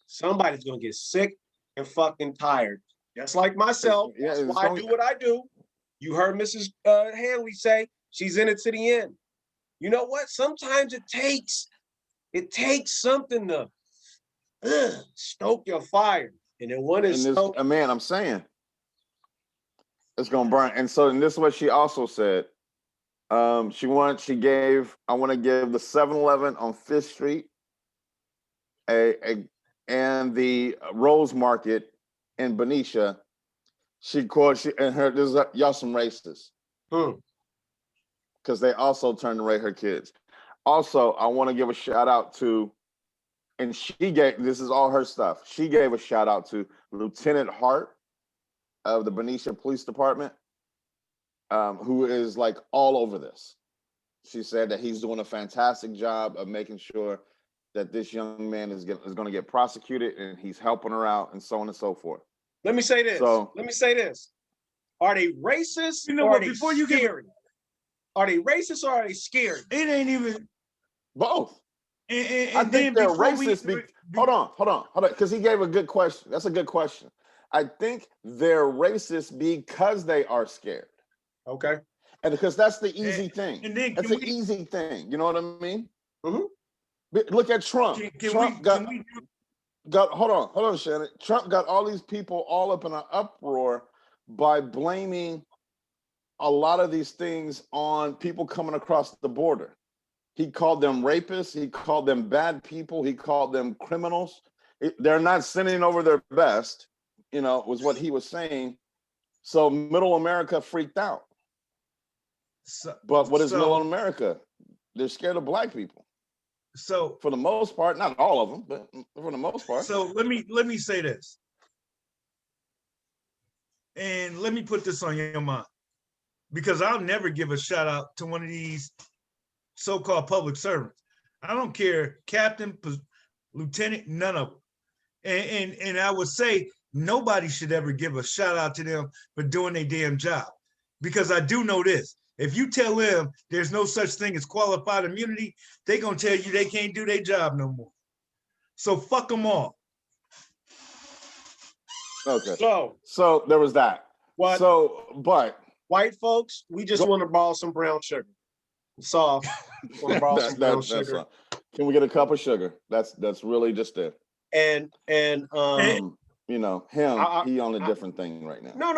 somebody's gonna get sick and fucking tired Just like myself. Yeah, That's it's why I going- do what I do. You heard Mrs. Hanley say she's in it to the end. You know what? Sometimes it takes something to stoke your fire. And then when it's And this, stoked, man, I'm saying it's gonna burn. And so, and this is what she also said. I want to give the 7-Eleven on Fifth Street and the Rose Market in Benicia. Y'all some racists because they also turned to rate her kids. Also, I want to give a shout out to, and this is all her stuff. She gave a shout out to Lieutenant Hart of the Benicia Police Department, who is like all over this. She said that he's doing a fantastic job of making sure that this young man is going to get prosecuted, and he's helping her out, and so on and so forth. let me say this. Are they racist? You know or what? Are they Before you scary? Are they racist or are they scary? It ain't even both. And I then think they're before racist. Hold on, because he gave a good question. That's a good question. I think they're racist because they are scared. Okay. And because that's the easy thing. And then that's the easy thing. You know what I mean? Look at Trump. Hold on, Shannon. Trump got all these people all up in an uproar by blaming a lot of these things on people coming across the border. He called them rapists. He called them bad people. He called them criminals. They're not sending over their best, was what he was saying. So middle America freaked out. But what is middle America? They're scared of black people. So for the most part, not all of them, but for the most part. So let me say this. And let me put this on your mind. Because I'll never give a shout out to one of these so-called public servants. I don't care, captain, lieutenant, none of them. And I would say nobody should ever give a shout out to them for doing their damn job. Because I do know this. If you tell them there's no such thing as qualified immunity, they're going to tell you they can't do their job no more. So fuck them all. Okay. So there was that. What? But white folks, we just want to borrow some brown sugar. Soft. Want to borrow some brown sugar. Can we get a cup of sugar? That's really just it. And he on a different thing right now. No,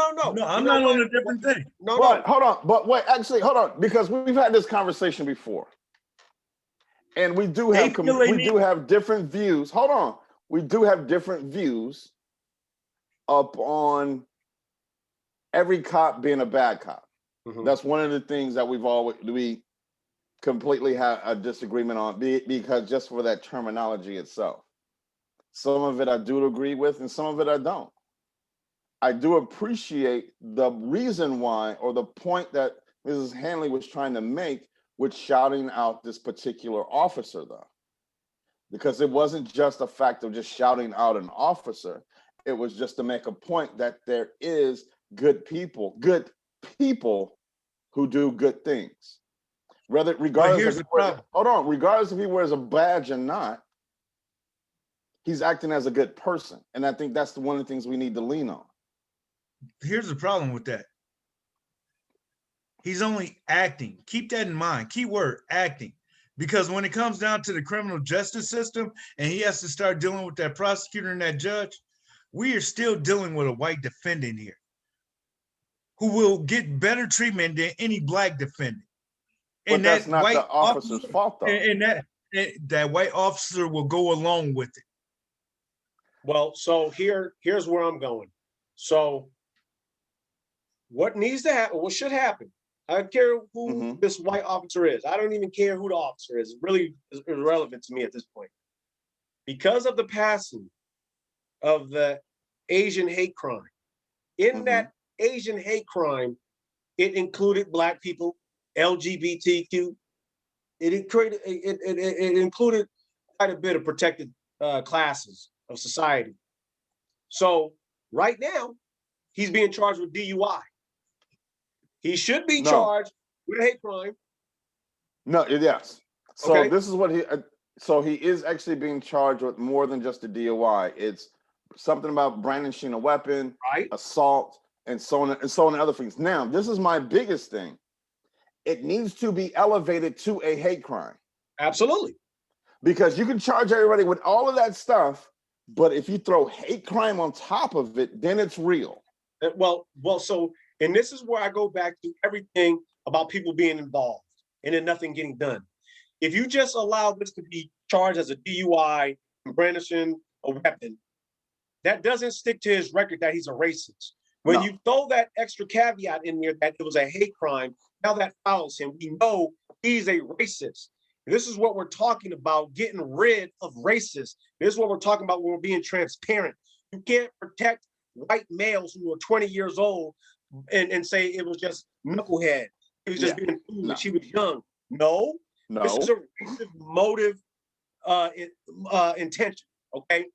I'm not on a different thing. No. Hold on. But wait, actually, hold on, because we've had this conversation before. And we do have different views. Hold on. We do have different views up on every cop being a bad cop. Mm-hmm. That's one of the things that we completely have a disagreement on, because just for that terminology itself. Some of it I do agree with, and some of it I don't. I do appreciate the reason why, or the point that Mrs. Hanley was trying to make with shouting out this particular officer, though. Because it wasn't just a fact of just shouting out an officer. It was just to make a point that there is good people who do good things. Regardless if he wears a badge or not, he's acting as a good person. And I think that's one of the things we need to lean on. Here's the problem with that. He's only acting. Keep that in mind. Key word, acting. Because when it comes down to the criminal justice system and he has to start dealing with that prosecutor and that judge, we are still dealing with a white defendant here who will get better treatment than any black defendant. But that's not the officer's fault, though. And that white officer will go along with it. Well, so here's where I'm going. So what needs to happen, what should happen? I don't care who this white officer is. I don't even care who the officer is. It really is irrelevant to me at this point. Because of the passing of the Asian hate crime, in that Asian hate crime, it included Black people, LGBTQ. It included quite a bit of protected classes of society. So right now, he's being charged with DUI. He should be charged with a hate crime. No, yes. So this is what he is actually being charged with, more than just a DUI. It's something about brandishing a weapon, Right. assault, and so on and other things. Now, this is my biggest thing. It needs to be elevated to a hate crime. Absolutely. Because you can charge everybody with all of that stuff, but if you throw hate crime on top of it, then it's real. Well, so, and this is where I go back to everything about people being involved and then nothing getting done. If you just allow this to be charged as a DUI and brandishing a weapon, that doesn't stick to his record that he's a racist. When you throw that extra caveat in there that it was a hate crime, now that follows him. We know he's a racist. This is what we're talking about, getting rid of racists. This is what we're talking about when we're being transparent. You can't protect white males who are 20 years old and say it was just knucklehead. He was just being foolish. He was young. No. This is a racist motive intention. Okay.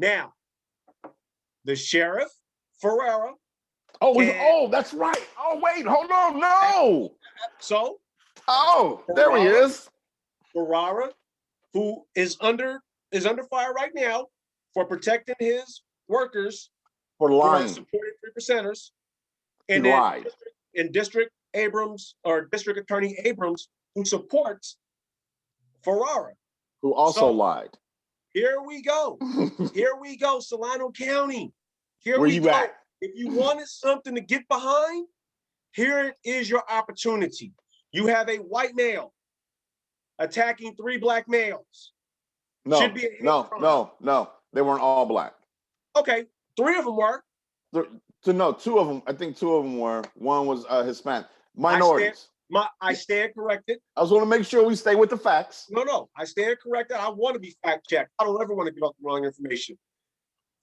Now, the sheriff, Ferrara. Oh, that's right. Oh, wait, hold on. No. So. Oh, there he is. Ferrara, who is under fire right now for protecting his workers for lying, supporting 3%ers, and he then lied. District Attorney Abrams, who supports Ferrara, who also lied. Here we go. Here we go, Solano County. Here Where we you go. at? If you wanted something to get behind, here is your opportunity. You have a white male attacking 3 black males. No, Should be a hate crime. no. They weren't all black. Okay, 3 of them were. 2 of them. I think 2 of them were. One was Hispanic. Minorities. I stand corrected. I just want to make sure we stay with the facts. No, I stand corrected. I want to be fact checked. I don't ever want to give out the wrong information.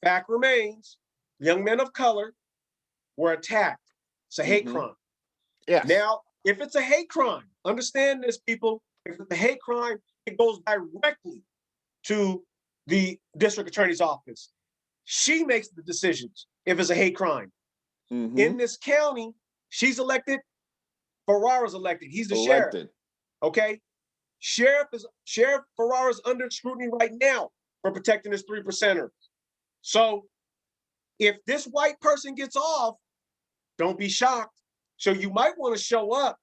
Fact remains, young men of color were attacked. It's a hate crime. Yes. Now, if it's a hate crime, understand this, people. If it's a hate crime, it goes directly to the district attorney's office. She makes the decisions if it's a hate crime. In this county, she's elected. Ferrara's elected. He's the sheriff. Okay. Sheriff Ferrara's under scrutiny right now for protecting his 3%er. So if this white person gets off, don't be shocked. So you might want to show up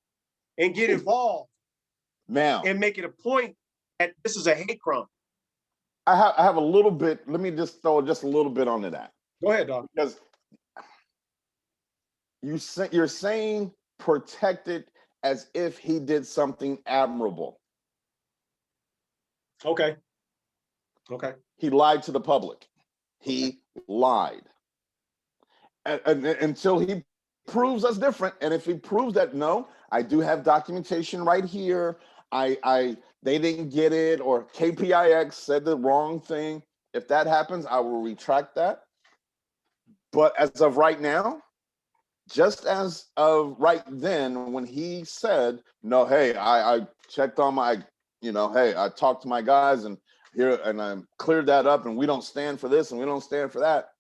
and get involved now and make it a point that this is a hate crime. I have a little bit. Let me just throw just a little bit onto that. Go ahead, dog. Because you're saying protected as if he did something admirable. Okay. He lied to the public. He lied. And until he proves us different. And if he proves that, no, I do have documentation right here. They didn't get it, or KPIX said the wrong thing. If that happens, I will retract that. But as of right now, just as of right then, when he said, no, hey, I checked on hey, I talked to my guys and I cleared that up, and we don't stand for this and we don't stand for that.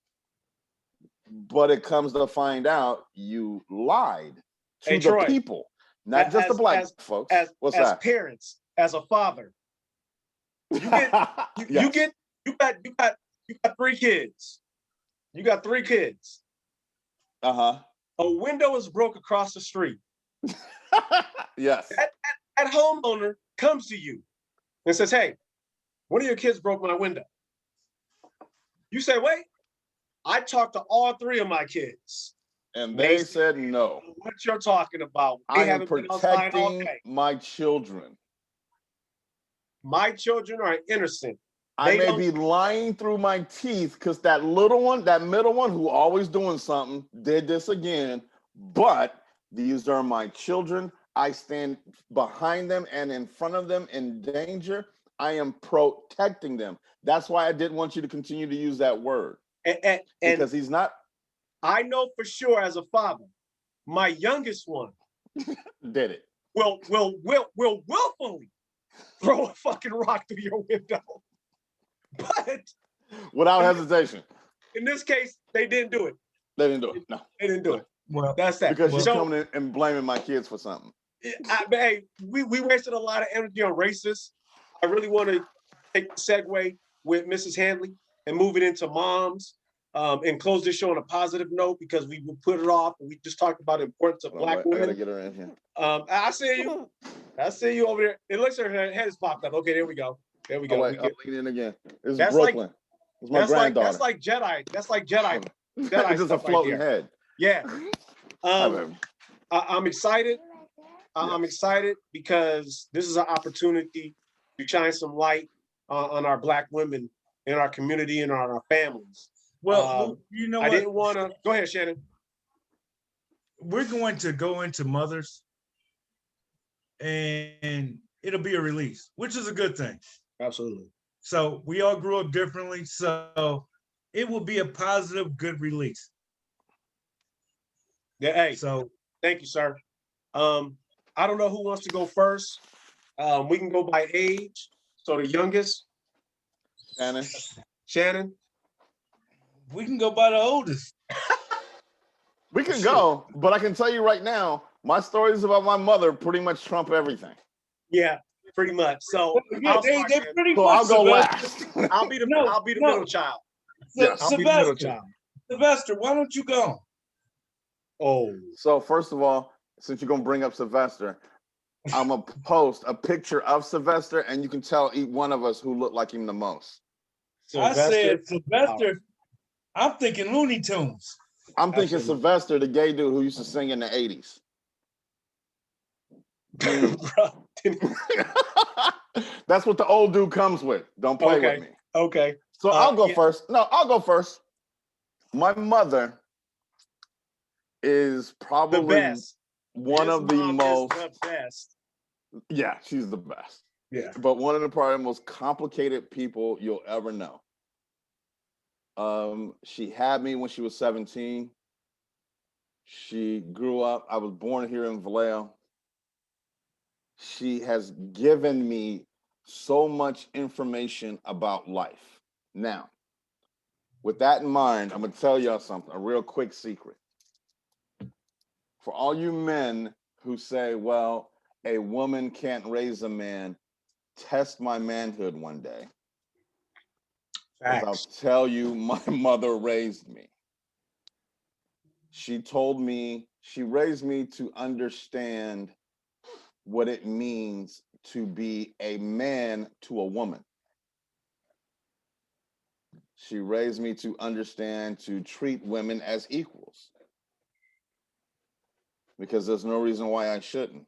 But it comes to find out you lied to the people, not just the black folks. What's that? As parents, as a father, you got 3 kids. You got 3 kids. Uh-huh. A window is broke across the street. Yes. That homeowner comes to you and says, hey, one of your kids broke my window. You say, wait, I talked to all 3 of my kids. And they said no. What you're talking about? I am protecting my children. My children are innocent. I may be lying through my teeth because that middle one who always doing something, did this again. But these are my children. I stand behind them and in front of them in danger. I am protecting them. That's why I didn't want you to continue to use that word. Because he's not. I know for sure as a father, my youngest one did it. Will willfully throw a fucking rock through your window. But without hesitation. In this case, they didn't do it. They didn't do it. No. They didn't do it. Well, that's that. Because you're coming in and blaming my kids for something. Hey, we wasted a lot of energy on racists. I really want to take the segue with Mrs. Handley. and move it into moms, and close this show on a positive note because we will put it off. And we just talked about the importance of Black I gotta women. get her in here. I see you. I see you over there. It looks like her head is popped up. Okay, there we go. There we go. Wait, I'll lean in again. This is That's Brooklyn. It's my granddaughter. That's like Jedi. That's like Jedi. It's just a floating head. Yeah. Hi, baby. I'm excited. I'm excited because this is an opportunity to shine some light on our Black women in our community and on our families. Well, you know I what? didn't want to. Go ahead, Shannon. We're going to go into mothers, and it'll be a release, which is a good thing. Absolutely. So we all grew up differently, so it will be a positive, good release. Yeah. Hey. So thank you, sir. I don't know who wants to go first. We can go by age. So the youngest, Shannon. We can go by the oldest. We can go, but I can tell you right now, my stories about my mother pretty much trump everything. Yeah, pretty much. So yeah, they're pretty so I'll go last. I'll be the middle child. Yes. I'll be the middle child. Sylvester, why don't you go? Oh. So first of all, since you're gonna bring up Sylvester, I'm gonna post a picture of Sylvester, and you can tell each one of us who looked like him the most. I said Sylvester. I'm thinking Looney Tunes. I'm thinking Sylvester, the gay dude who used to sing in the 80s. That's what the old dude comes with. Don't play with me. Okay. So I'll go first. No, I'll go first. My mother is probably the best. One of the most. The best. Yeah, she's the best. Yeah. But one of the probably most complicated people you'll ever know. She had me when she was 17. She grew up. I was born here in Vallejo. She has given me so much information about life. Now, with that in mind, I'm going to tell y'all something, a real quick secret. For all you men who say, well, a woman can't raise a man, test my manhood one day. As I'll tell you, my mother raised me. She told me, she raised me to understand what it means to be a man to a woman. She raised me to understand to treat women as equals. Because there's no reason why I shouldn't.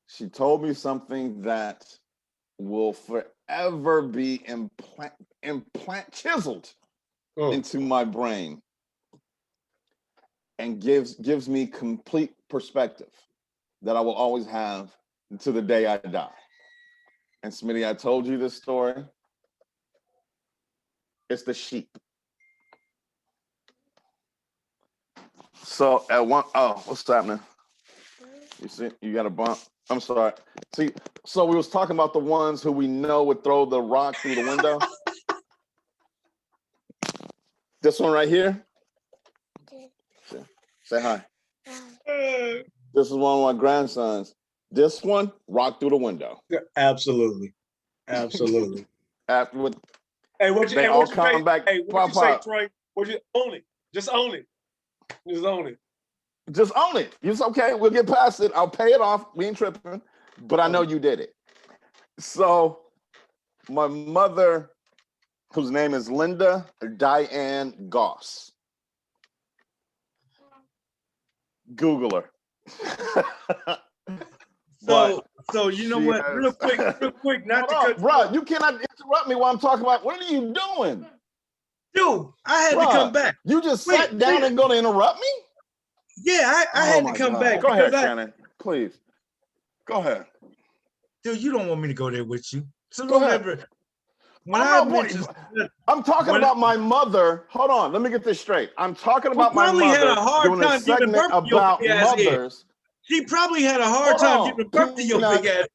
She told me something that will forever be chiseled into my brain and gives me complete perspective that I will always have to the day I die. And Smitty, I told you this story. It's the sheep. So at one, what's happening? You see, you got a bump. I'm sorry. See, so we was talking about the ones who we know would throw the rock through the window. This one right here. Say hi. This is one of my grandsons. This one, rock through the window. Absolutely. Absolutely. After with, hey, what you, they hey, all what you come say? back. Hey, what you say, Troy? What you own it? Just own it. Just own it. Just own it. It's okay. We'll get past it. I'll pay it off. We ain't tripping. But I know you did it. So my mother, whose name is Linda Diane Goss. Google her. So you know what? Real quick, not to cut bro, you cannot interrupt me while I'm talking about what are you doing? Dude, I had to come back. You just sat down and going to interrupt me? Yeah, I had to come back. Go ahead, Shannon. Please. Go ahead. Dude, you don't want me to go there with you. So go don't ahead. ever. I'm talking about my mother. Hold on, let me get this straight. I'm talking about my mother. Had a hard time giving birth about mothers. She probably had a hard time giving birth to your big ass.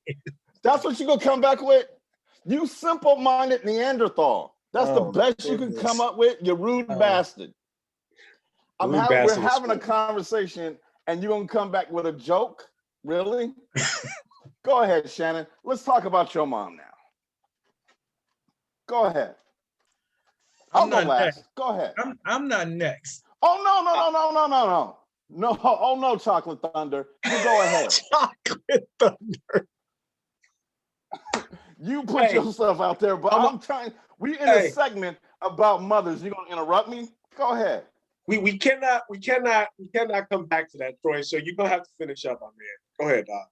That's what you gonna come back with? You simple-minded Neanderthal. That's the best you can come up with, you rude bastard. We're having a conversation and you're gonna come back with a joke? Really? Go ahead, Shannon. Let's talk about your mom now. Go ahead. I'll I'm go not last. next. Go ahead. I'm not next. Oh no. No, oh no, Chocolate Thunder. You go ahead. Chocolate Thunder. You put Hey, yourself out there, but I'm trying. We in a Hey. segment about mothers. You gonna interrupt me? Go ahead. We cannot come back to that, Troy. So you're gonna have to finish up on that. Go ahead, Doc.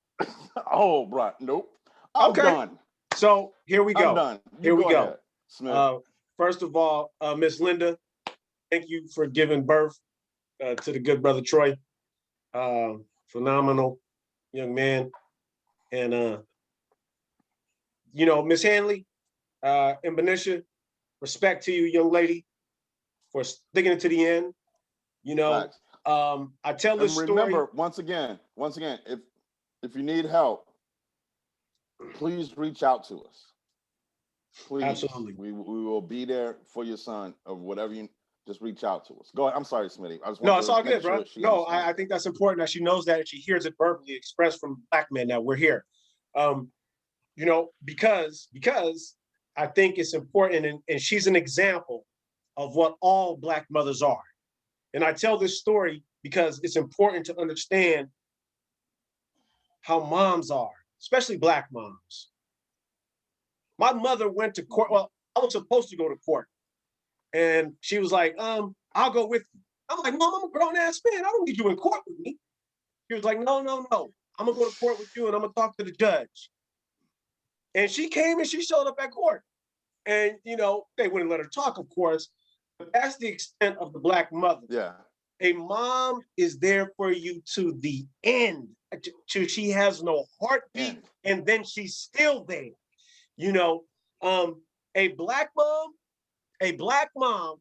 Oh, bro, nope. I'm Okay. done. So here we go. I'm done. Here we go. Ahead, Smith. First of all, Miss Linda, thank you for giving birth to the good brother Troy. Phenomenal young man. And Miss Hanley and Benicia, respect to you, young lady, for sticking it to the end. Facts. I tell this and remember, story. once again, if you need help, please reach out to us. Please. Absolutely. We will be there for your son or whatever you just reach out to us. Go ahead. I'm sorry, Smitty. No, it's all good, bro. No, I think that's important that she knows that and she hears it verbally expressed from Black men that we're here. Because I think it's important, and she's an example of what all Black mothers are. And I tell this story because it's important to understand how moms are, especially Black moms. My mother went to court. Well, I was supposed to go to court. And she was like, I'll go with you. I'm like, Mom, I'm a grown ass man. I don't need you in court with me. She was like, no. I'm gonna go to court with you and I'm gonna talk to the judge. And she came and she showed up at court. And they wouldn't let her talk, of course. But that's the extent of the Black mother. Yeah. A mom is there for you to the end. She has no heartbeat, and then she's still there. A black mom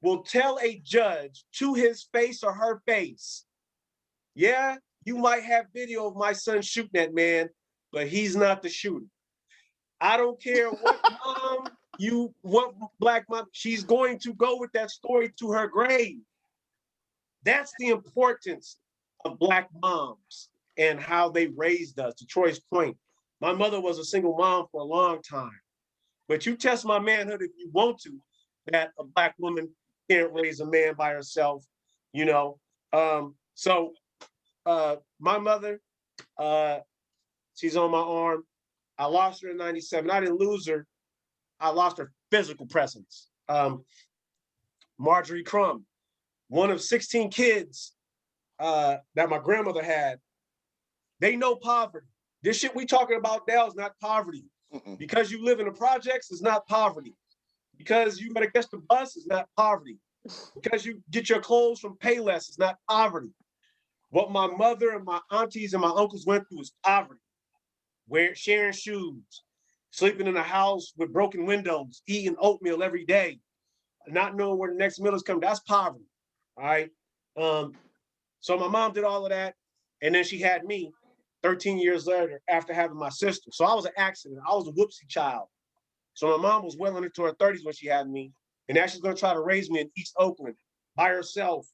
will tell a judge to his face or her face, yeah, you might have video of my son shooting that man, but he's not the shooter. I don't care what Black mom, she's going to go with that story to her grave. That's the importance of Black moms and how they raised us. To Troy's point, my mother was a single mom for a long time. But you test my manhood if you want to, that a Black woman can't raise a man by herself, So my mother, she's on my arm. I lost her in 97. I didn't lose her. I lost her physical presence. Marjorie Crum, one of 16 kids that my grandmother had, they know poverty. This shit we talking about now is not poverty. Because you live in the projects, it's not poverty. Because you gotta catch the bus, it's not poverty. Because you get your clothes from Payless, it's not poverty. What my mother and my aunties and my uncles went through is poverty. Sharing shoes, sleeping in a house with broken windows, eating oatmeal every day, not knowing where the next meal is coming. That's poverty. All right. So my mom did all of that. And then she had me 13 years later after having my sister. So I was an accident. I was a whoopsie child. So my mom was well into her 30s when she had me. And now she's going to try to raise me in East Oakland by herself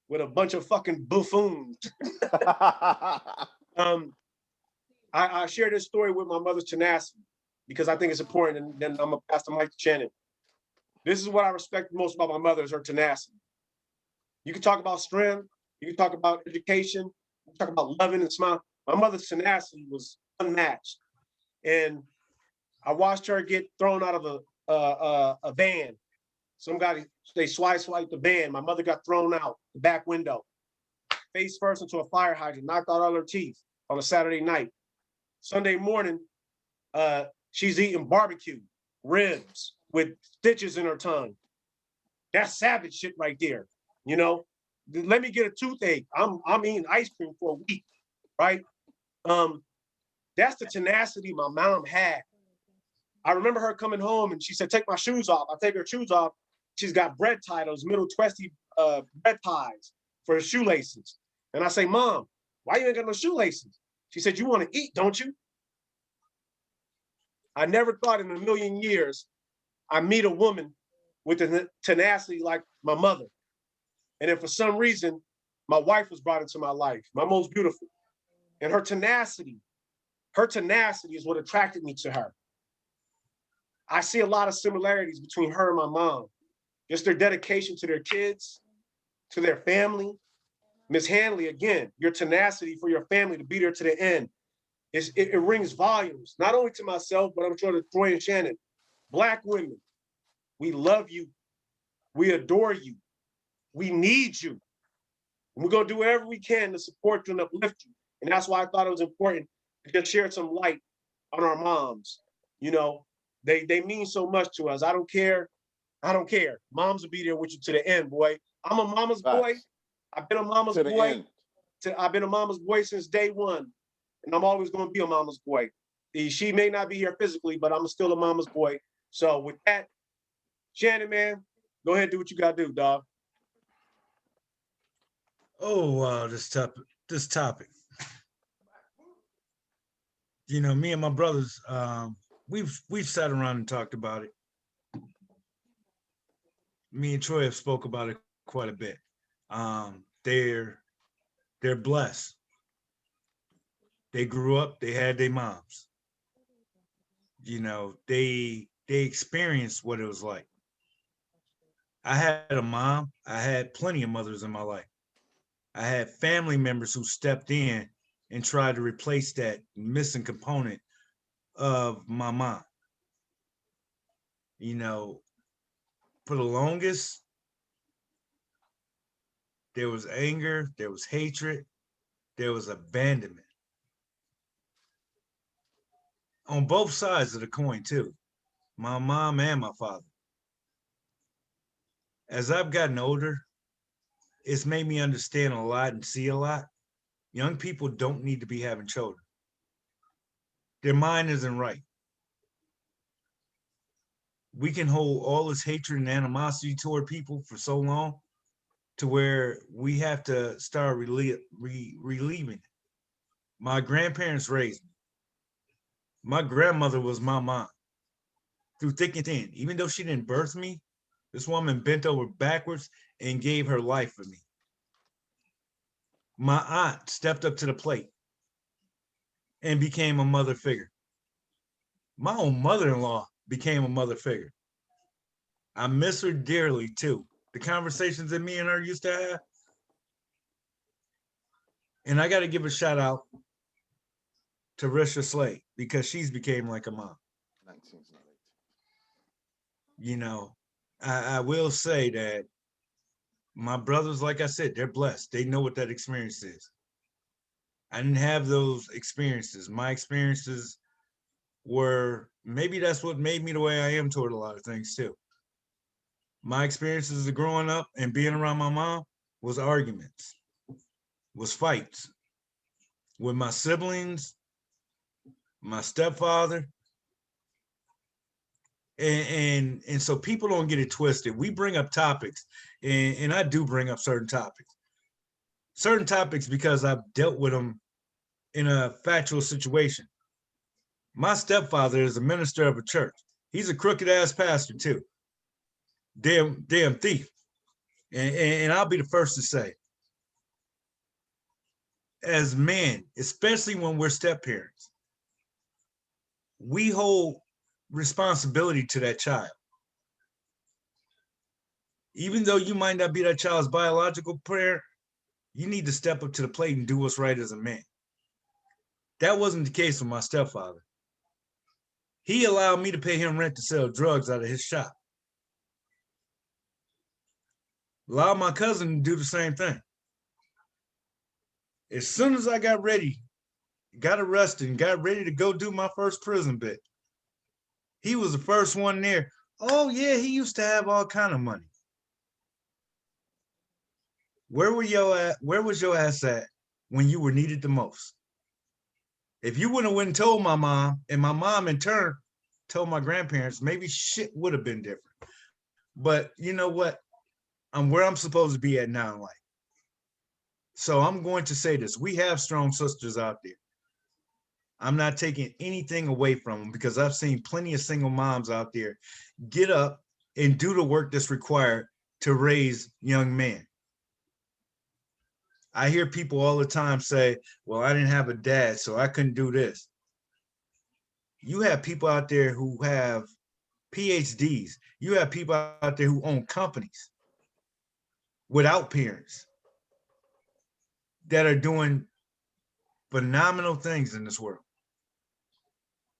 with a bunch of fucking buffoons. I share this story with my mother's tenacity because I think it's important, and then I'm going to pass the mic to Shannon. This is what I respect most about my mother is her tenacity. You can talk about strength, you can talk about education, you can talk about loving and smiling. My mother's tenacity was unmatched. And I watched her get thrown out of a van. They swiped the van. My mother got thrown out the back window, face first into a fire hydrant, knocked out all her teeth on a Saturday night. Sunday morning, she's eating barbecue ribs with stitches in her tongue. That's savage shit right there. Let me get a toothache. I'm eating ice cream for a week, right? That's the tenacity my mom had. I remember her coming home and she said, take my shoes off. I take her shoes off. She's got bread tie, those middle twisty bread ties for her shoelaces. And I say, Mom, why you ain't got no shoelaces? She said, you want to eat, don't you? I never thought in a million years I'd meet a woman with a tenacity like my mother. And then for some reason, my wife was brought into my life, my most beautiful. And her tenacity is what attracted me to her. I see a lot of similarities between her and my mom. Just their dedication to their kids, to their family. Miss Hanley, again, your tenacity for your family to be there to the end. It rings volumes, not only to myself, but I'm sure to Troy and Shannon. Black women, we love you. We adore you. We need you. And we're going to do whatever we can to support you and uplift you. And that's why I thought it was important to just share some light on our moms. You know, they mean so much to us. I don't care. I don't care. Moms will be there with you to the end, boy. I'm a mama's boy. I've been a mama's boy. I've been a mama's boy since day one. And I'm always going to be a mama's boy. She may not be here physically, but I'm still a mama's boy. So with that, Shannon, man, go ahead and do what you got to do, dog. Oh, wow, this topic. You know, me and my brothers, we've sat around and talked about it. Me and Troy have spoke about it quite a bit. They're blessed. They grew up, they had their moms. You know, they experienced what it was like. I had a mom, I had plenty of mothers in my life. I had family members who stepped in and tried to replace that missing component of my mom. You know, for the longest, there was anger, there was hatred, there was abandonment. On both sides of the coin, too, my mom and my father. As I've gotten older, it's made me understand a lot and see a lot. Young people don't need to be having children. Their mind isn't right. We can hold all this hatred and animosity toward people for so long to where we have to start relieving it. My grandparents raised me. My grandmother was my mom through thick and thin. Even though she didn't birth me, this woman bent over backwards and gave her life for me. My aunt stepped up to the plate and became a mother figure. My own mother-in-law became a mother figure. I miss her dearly too. The conversations that me and her used to have. And I got to give a shout out to Risha Slade because she's became like a mom. 19's not 18. You know, I will say that my brothers, like I said, they're blessed. They know what that experience is. I didn't have those experiences. My experiences were, maybe that's what made me the way I am toward a lot of things too. My experiences of growing up and being around my mom was arguments, was fights with my siblings, my stepfather. And so people don't get it twisted. We bring up topics, and I do bring up certain topics because I've dealt with them in a factual situation. My stepfather is a minister of a church. He's a crooked ass pastor too. Damn thief. And I'll be the first to say, as men, especially when we're step parents, we hold responsibility to that child. Even though you might not be that child's biological parent, you need to step up to the plate and do what's right as a man. That wasn't the case with my stepfather. He allowed me to pay him rent to sell drugs out of his shop. Allowed my cousin to do the same thing. As soon as I got ready, got arrested, and got ready to go do my first prison bit, he was the first one there. Oh yeah, he used to have all kind of money. Where was your ass at when you were needed the most? If you wouldn't have went and told my mom, and my mom in turn told my grandparents, maybe shit would have been different. But you know what? I'm where I'm supposed to be at now in life. So I'm going to say this. We have strong sisters out there. I'm not taking anything away from them because I've seen plenty of single moms out there get up and do the work that's required to raise young men. I hear people all the time say, well, I didn't have a dad, so I couldn't do this. You have people out there who have PhDs. You have people out there who own companies without parents that are doing phenomenal things in this world.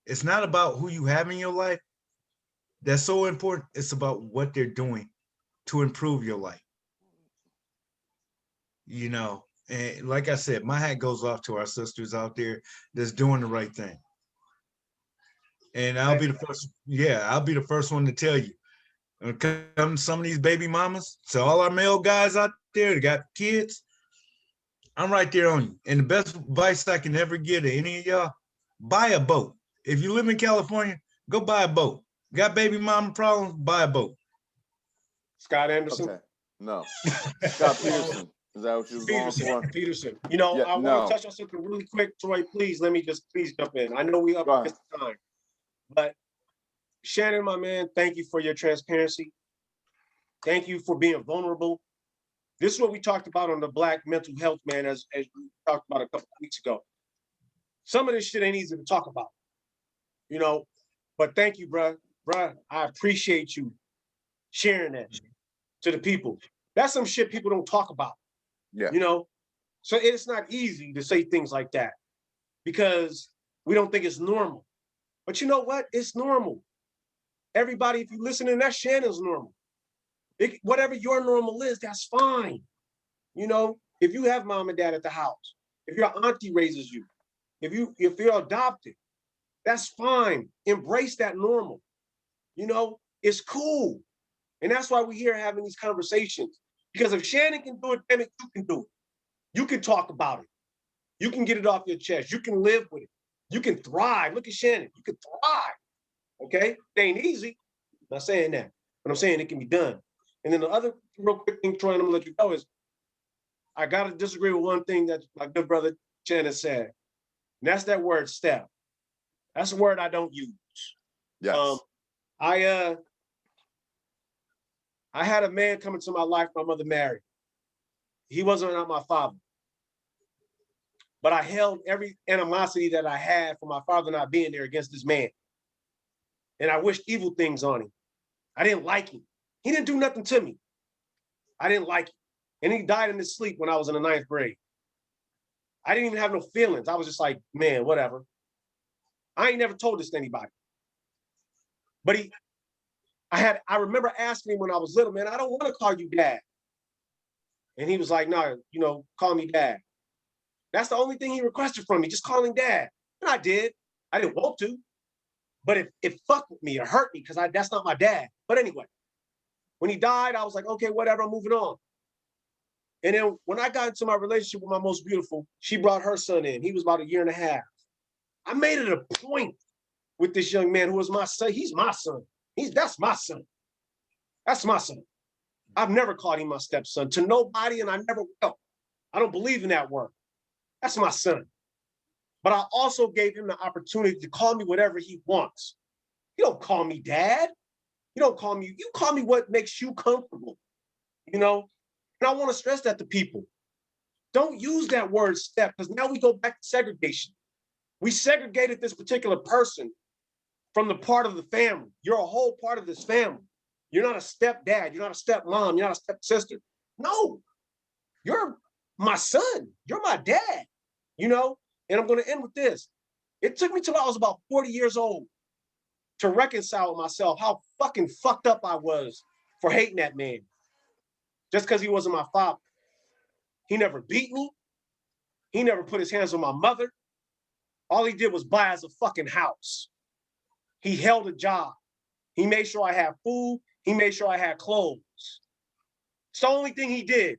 It's not about who you have in your life. That's so important. It's about what they're doing to improve your life. You know, and like I said, my hat goes off to our sisters out there that's doing the right thing. And I'll be the first, I'll be the first one to tell you. When it comes to some of these baby mamas, so all our male guys out there that got kids, I'm right there on you. And the best advice I can ever give to any of y'all, buy a boat. If you live in California, go buy a boat. Got baby mama problems, buy a boat. Scott Anderson. Okay. No. Scott Peterson. Is that what you're going for? Peterson. You know, I want to touch on something really quick. Troy, please, let me just please jump in. I know we up against time. But Shannon, my man, thank you for your transparency. Thank you for being vulnerable. This is what we talked about on the Black mental health, man, as we talked about a couple of weeks ago. Some of this shit ain't easy to talk about, you know, but thank you, bruh. Bruh, I appreciate you sharing that to the people. That's some shit people don't talk about, you know? So it's not easy to say things like that because we don't think it's normal. But you know what? It's normal. Everybody, if you're listening, that Shannon's normal. Whatever your normal is, that's fine. You know, if you have mom and dad at the house, if your auntie raises you, if you're adopted, that's fine. Embrace that normal. You know, it's cool. And that's why we're here having these conversations. Because if Shannon can do it, damn it, you can do it. You can talk about it. You can get it off your chest. You can live with it. You can thrive. Look at Shannon. You can thrive. Okay? It ain't easy. I'm not saying that. But I'm saying it can be done. And then the other real quick thing, Troy, and I'm gonna let you know is I gotta disagree with one thing that my good brother Shannon said. And that's that word step. That's a word I don't use. Yes. I had a man come into my life my mother married. He wasn't not my father. But I held every animosity that I had for my father not being there against this man. And I wished evil things on him. I didn't like him. He didn't do nothing to me. I didn't like him. And he died in his sleep when I was in the 9th grade. I didn't even have no feelings. I was just like, man, whatever. I ain't never told this to anybody. But I remember asking him when I was little, man, I don't want to call you dad. And he was like, no, you know, call me dad. That's the only thing he requested from me, just call him dad. And I did. I didn't want to. But it fucked with me, it hurt me because that's not my dad. But anyway, when he died, I was like, okay, whatever, I'm moving on. And then when I got into my relationship with my most beautiful, she brought her son in. He was about 1.5 years. I made it a point with this young man who was my son. He's my son. That's my son. That's my son. I've never called him my stepson to nobody, and I never will. I don't believe in that word. That's my son. But I also gave him the opportunity to call me whatever he wants. You don't call me dad. You call me what makes you comfortable, you know? And I want to stress that to people. Don't use that word step, because now we go back to segregation. We segregated this particular person from the part of the family. You're a whole part of this family. You're not a stepdad. You're not a stepmom. You're not a stepsister. No, you're my son. You're my dad, you know? And I'm going to end with this. It took me till I was about 40 years old to reconcile with myself how fucking fucked up I was for hating that man just because he wasn't my father. He never beat me. He never put his hands on my mother. All he did was buy us a fucking house. He held a job. He made sure I had food. He made sure I had clothes. It's the only thing he did.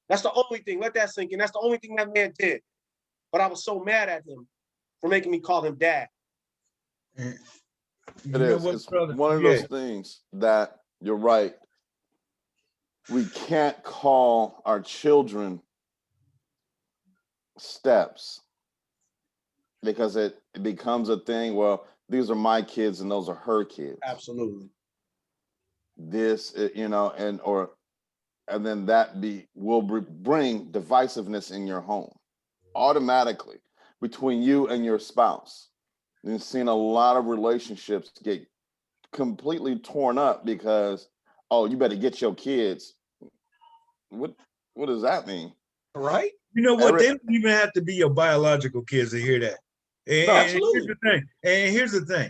That's the only thing. Let that sink in. That's the only thing that man did. But I was so mad at him for making me call him dad. It is. It's one of those things that you're right. We can't call our children steps because it becomes a thing. Well, these are my kids and those are her kids. Absolutely. This, you know, and then that will bring divisiveness in your home automatically between you and your spouse. You've seen a lot of relationships get completely torn up because, oh, you better get your kids. What does that mean? Right? You know what? They don't even have to be your biological kids to hear that. And, No, and absolutely. here's the thing. And here's the thing.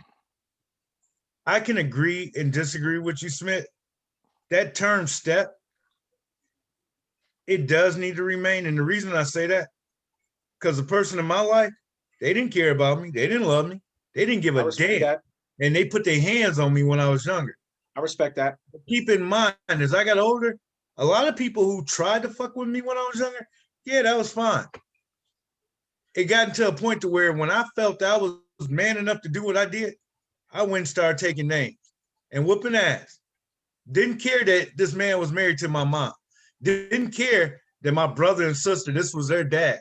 I can agree and disagree with you, Smith. That term step, it does need to remain. And the reason I say that, because the person in my life, they didn't care about me. They didn't love me. They didn't give I a respect damn. that. And they put their hands on me when I was younger. I respect that. But keep in mind, as I got older, a lot of people who tried to fuck with me when I was younger, yeah, that was fine. It got to a point to where when I felt I was man enough to do what I did, I went and started taking names and whooping ass. Didn't care that this man was married to my mom. Didn't care that my brother and sister, this was their dad,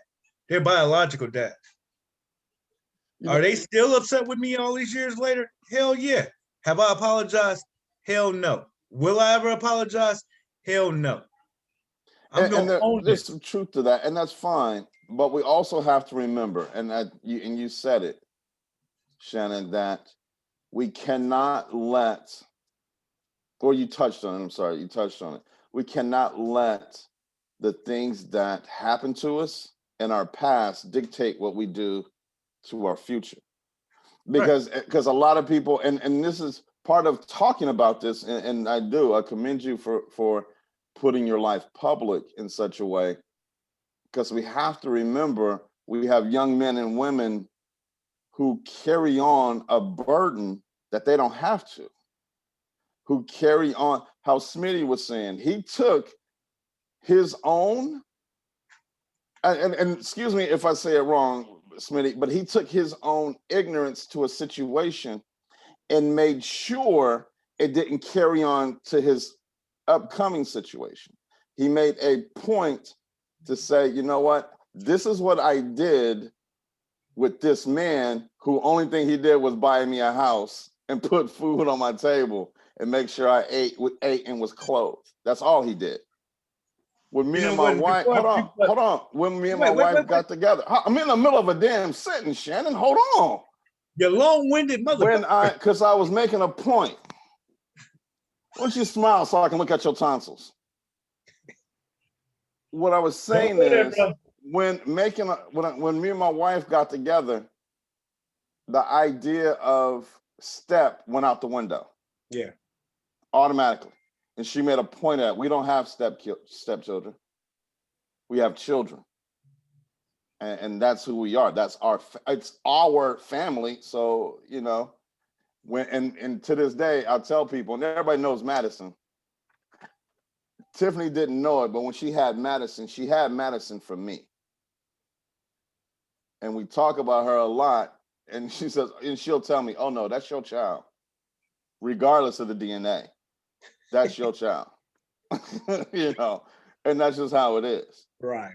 their biological dad. Are they still upset with me all these years later? Hell yeah. Have I apologized? Hell no. Will I ever apologize? Hell no. I'm going to own there's this. some truth to that, and that's fine. But we also have to remember, and you said it, Shannon, that we cannot let, or you touched on it, I'm sorry, you touched on it. We cannot let the things that happen to us in our past dictate what we do to our future. Because a lot of people, and this is part of talking about this, and I commend you for putting your life public in such a way, because we have to remember we have young men and women who carry on a burden that they don't have to, who carry on, how Smitty was saying, he took his own, and excuse me if I say it wrong, Smitty, but he took his own ignorance to a situation and made sure it didn't carry on to his upcoming situation. He made a point to say, you know what, this is what I did with this man who only thing he did was buy me a house and put food on my table and make sure I ate and was clothed. That's all he did. When me and my wife, hold on. When me and my wife got together, I'm in the middle of a damn sentence, Shannon. Hold on. You long-winded motherfucker. Because I was making a point. Why don't you smile so I can look at your tonsils? What I was saying is, when me and my wife got together, the idea of step went out the window. Yeah. Automatically. And she made a point at, we don't have stepchildren. We have children. And that's who we are. It's our family. So, you know, and to this day, I tell people, and everybody knows Madison. Tiffany didn't know it, but when she had Madison for me. And we talk about her a lot. And she says, and she'll tell me, oh no, that's your child. Regardless of the DNA. That's your child. You know, and that's just how it is. Right.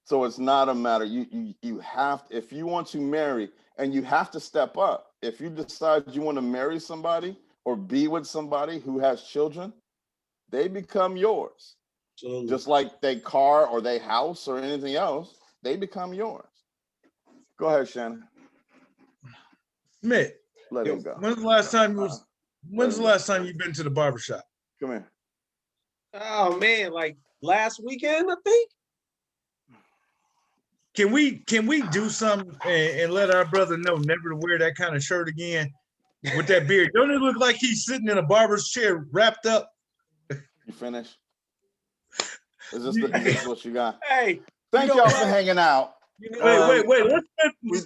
So it's not a matter, you have to, if you want to marry, and you have to step up. If you decide you want to marry somebody or be with somebody who has children, they become yours. Absolutely. Just like they car or they house or anything else, they become yours. Go ahead, Shannon. Smith, let him go. When's the last time you've been to the barbershop? Come here. Oh man, like last weekend, I think. Can we do something and let our brother know never to wear that kind of shirt again with that beard? Don't it look like he's sitting in a barber's chair wrapped up? You finished? Is this what you got? Hey, thank y'all for hanging out. Wait.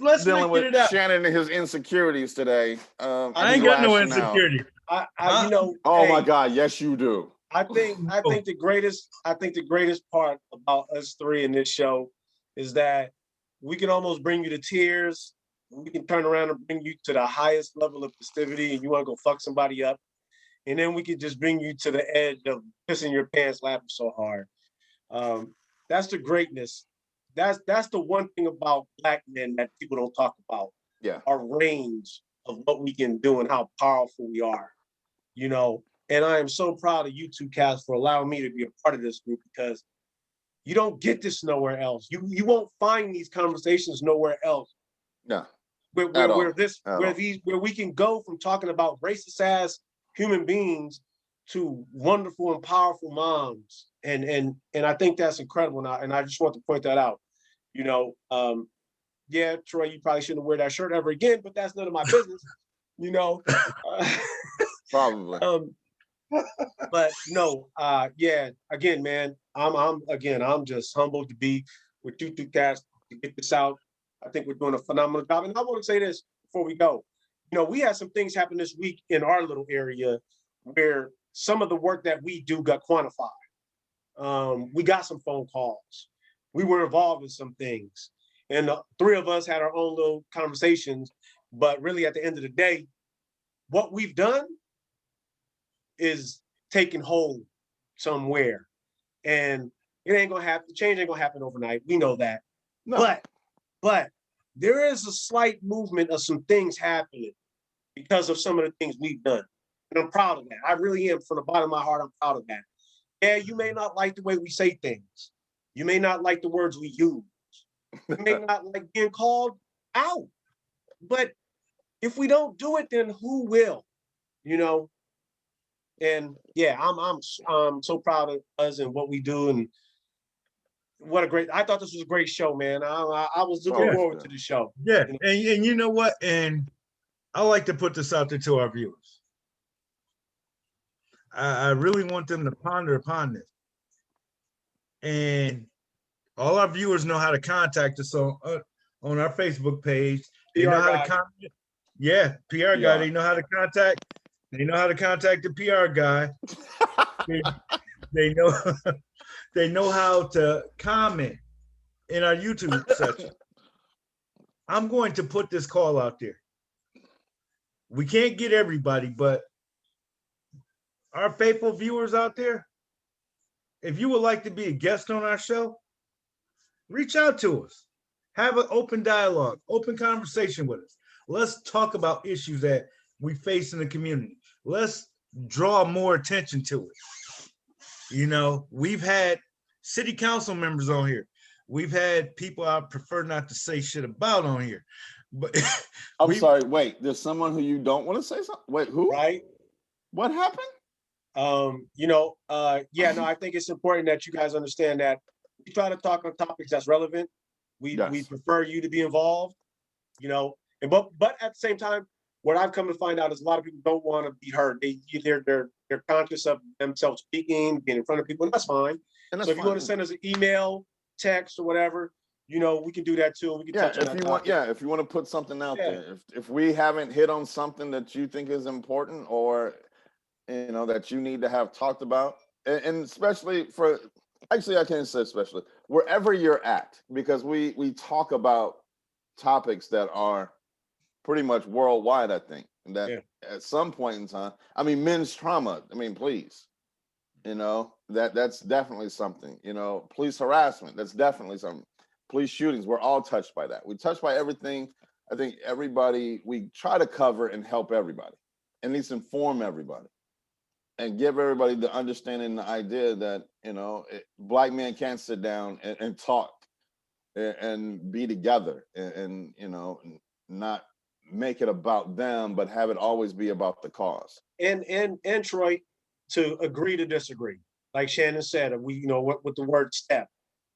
Let's dealing get with it out. Shannon and his insecurities today. I ain't got no insecurity. Oh my God, yes you do. I think the greatest part about us three in this show is that we can almost bring you to tears. We can turn around and bring you to the highest level of festivity, and you want to go fuck somebody up, and then we could just bring you to the edge of pissing your pants, laughing so hard. That's the greatness. That's the one thing about Black men that people don't talk about. Yeah, our range of what we can do and how powerful we are. You know, and I am so proud of you two cats for allowing me to be a part of this group, because you don't get this nowhere else. You won't find these conversations nowhere else. Yeah. where we can go from talking about racist ass human beings to wonderful and powerful moms. And I think that's incredible now. And I just want to point that out. You know, yeah, Troy, you probably shouldn't wear that shirt ever again, but that's none of my business, you know. Probably. But no, yeah, again, man, I'm just humbled to be with you two guys to get this out. I think we're doing a phenomenal job. And I want to say this before we go. You know, we had some things happen this week in our little area where some of the work that we do got quantified. We got some phone calls. We were involved in some things. And the three of us had our own little conversations. But really, at the end of the day, what we've done is taking hold somewhere. And it ain't gonna happen. Change ain't gonna happen overnight. We know that. No. But there is a slight movement of some things happening because of some of the things we've done. And I'm proud of that. I really am. From the bottom of my heart, I'm proud of that. Yeah, you may not like the way we say things. You may not like the words we use. You may not like being called out. But if we don't do it, then who will? You know? And yeah, I'm so proud of us and what we do, and I thought this was a great show, man. I was looking forward to the show. Yeah, you know? and you know what? And I like to put this out there to our viewers. I really want them to ponder upon this. And all our viewers know how to contact us on our Facebook page. They know how to contact. Yeah, PR guy. They know how to contact. They know how to contact the PR guy. They know they know how to comment in our YouTube section. I'm going to put this call out there. We can't get everybody, but our faithful viewers out there, if you would like to be a guest on our show, reach out to us. Have an open dialogue, open conversation with us. Let's talk about issues that we face in the community. Let's draw more attention to it. You know, we've had city council members on here. We've had people I prefer not to say shit about on here. But I'm sorry, wait, there's someone who you don't want to say something? Wait, who? Right. What happened? Yeah, no, I think it's important that you guys understand that we try to talk on topics that's relevant. We prefer you to be involved, you know, and but at the same time, what I've come to find out is a lot of people don't want to be heard. They're conscious of themselves speaking, being in front of people, and that's fine. And that's so if you want to send us an email, text, or whatever, you know, we can do that too. We can touch on that. If you want to put something out there, if we haven't hit on something that you think is important, or you know that you need to have talked about, and especially for, actually I can't say especially, wherever you're at, because we talk about topics that are pretty much worldwide, I think, and that at some point in time, I mean, men's trauma, I mean, please, you know, that's definitely something, you know, police harassment, that's definitely something, police shootings, we're all touched by that. We touched by everything. I think everybody, we try to cover and help everybody, at least inform everybody, and give everybody the understanding, the idea that, you know, Black men can't sit down and talk and be together and, you know, not make it about them, but have it always be about the cause. And Troy, to agree to disagree, like Shannon said, we, you know, with the word step,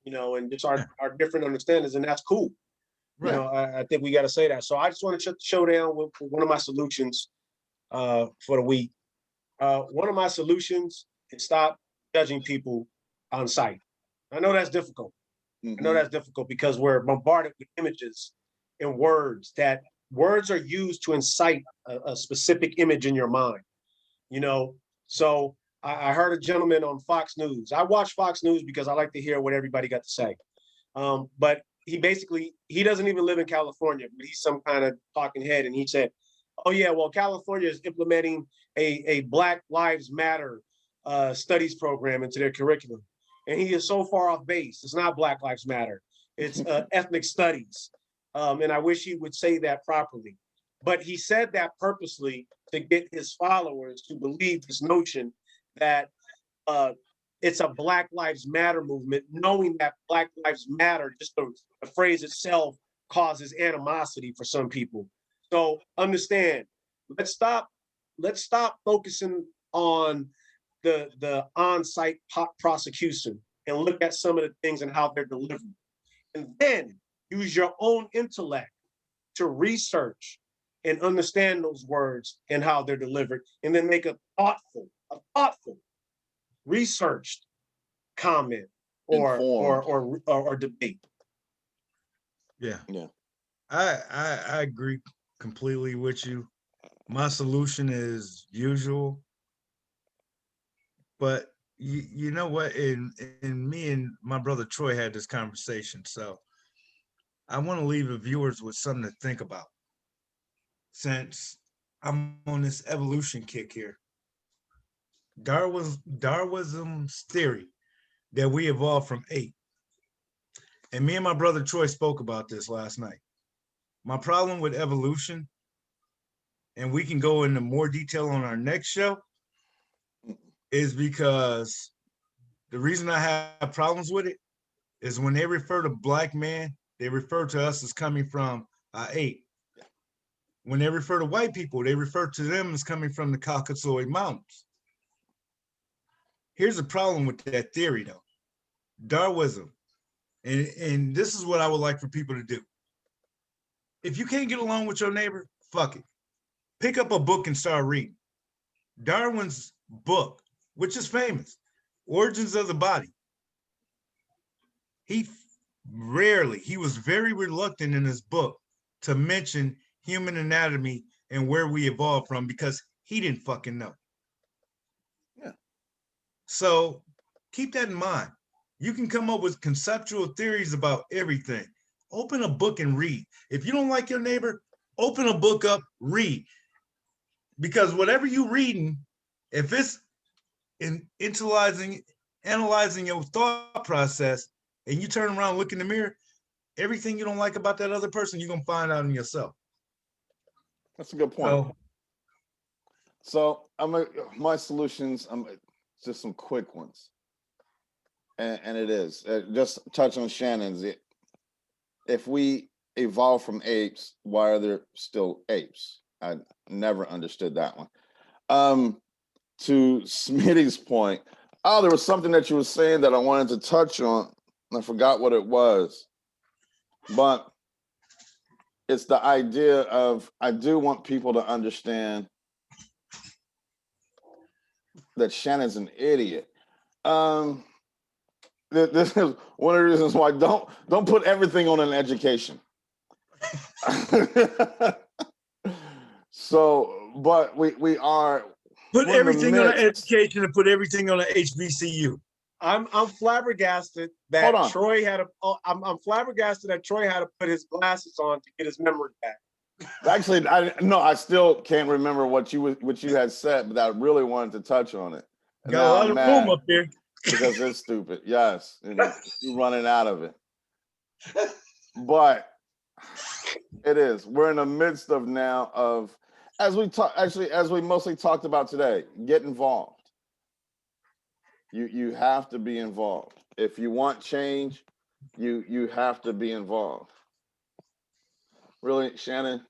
you know, and just our different understandings, and that's cool. Right. You know, I think we got to say that. So I just want to show down with one of my solutions for the week. One of my solutions is stop judging people on sight. I know that's difficult. I know that's difficult because we're bombarded with images and words are used to incite a specific image in your mind, you know? So I heard a gentleman on Fox News. I watch Fox News because I like to hear what everybody got to say. But he doesn't even live in California, but he's some kind of talking head. And he said, oh yeah, well, California is implementing a Black Lives Matter studies program into their curriculum. And he is so far off base. It's not Black Lives Matter. It's ethnic studies. And I wish he would say that properly. But he said that purposely to get his followers to believe this notion that it's a Black Lives Matter movement, knowing that Black Lives Matter, just the phrase itself, causes animosity for some people. So understand, let's stop focusing on the on-site prosecution and look at some of the things and how they're delivered. And then use your own intellect to research and understand those words and how they're delivered, and then make a thoughtful, researched comment or debate. Yeah. Yeah. I agree completely with you. My solution is usual, but you know what? And me and my brother Troy had this conversation, so I want to leave the viewers with something to think about. Since I'm on this evolution kick here, Darwinism's theory that we evolved from ape, and me and my brother Troy spoke about this last night. My problem with evolution, and we can go into more detail on our next show, is because the reason I have problems with it is when they refer to black man, they refer to us as coming from ape. When they refer to white people, they refer to them as coming from the Caucasoid Mountains. Here's the problem with that theory, though. Darwinism, and this is what I would like for people to do. If you can't get along with your neighbor, fuck it. Pick up a book and start reading. Darwin's book, which is famous, Origins of the Body. He was very reluctant in his book to mention human anatomy and where we evolved from because he didn't fucking know. Yeah. So keep that in mind. You can come up with conceptual theories about everything. Open a book and read. If you don't like your neighbor, open a book up, read. Because whatever you're reading, if it's analyzing your thought process, and you turn around and look in the mirror, everything you don't like about that other person, you're gonna find out in yourself. That's a good point. So my solutions, just some quick ones. And it is just touch on Shannon's. If we evolved from apes, why are there still apes? I never understood that one. To Smitty's point, there was something that you were saying that I wanted to touch on. I forgot what it was, but it's the idea of, I do want people to understand that Shannon's an idiot. This is one of the reasons why don't put everything on an education. So, but we are put everything on an education and put everything on an HBCU. I'm flabbergasted that Troy had I'm flabbergasted that Troy had to put his glasses on to get his memory back. Actually, I still can't remember what you had said, but I really wanted to touch on it. And got a lot of room up there. Because it's stupid. Yes. And you're running out of it. But it is. We're in the midst of now of, as we mostly talked about today, get involved. You have to be involved. If you want change, you have to be involved. Really, Shannon?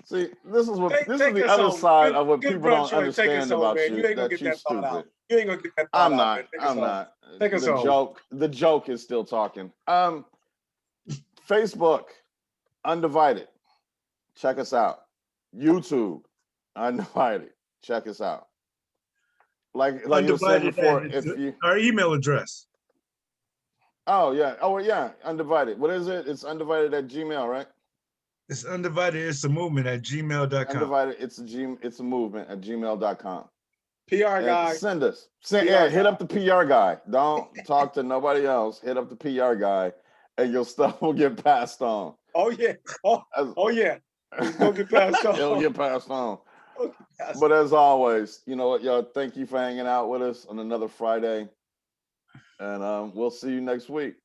See, this is the other side of what people don't understand about you. You ain't gonna get that thought out. You ain't gonna get that thought out. I'm not. Take us home. The joke is still talking. Facebook, Undivided. Check us out. YouTube, Undivided. Check us out. Like you were saying before, our email address. Oh yeah, Undivided. What is it? It's undivided@gmail, right? It's Undivided. It's a movement at gmail.com. Undivided. It's a movement at gmail.com. PR guy. Send us. Hit up the PR guy. Don't talk to nobody else. Hit up the PR guy, and your stuff will get passed on. Oh yeah. Oh yeah. It'll get passed on. It'll get passed on. But as always, you know what, y'all? Thank you for hanging out with us on another Friday, and we'll see you next week.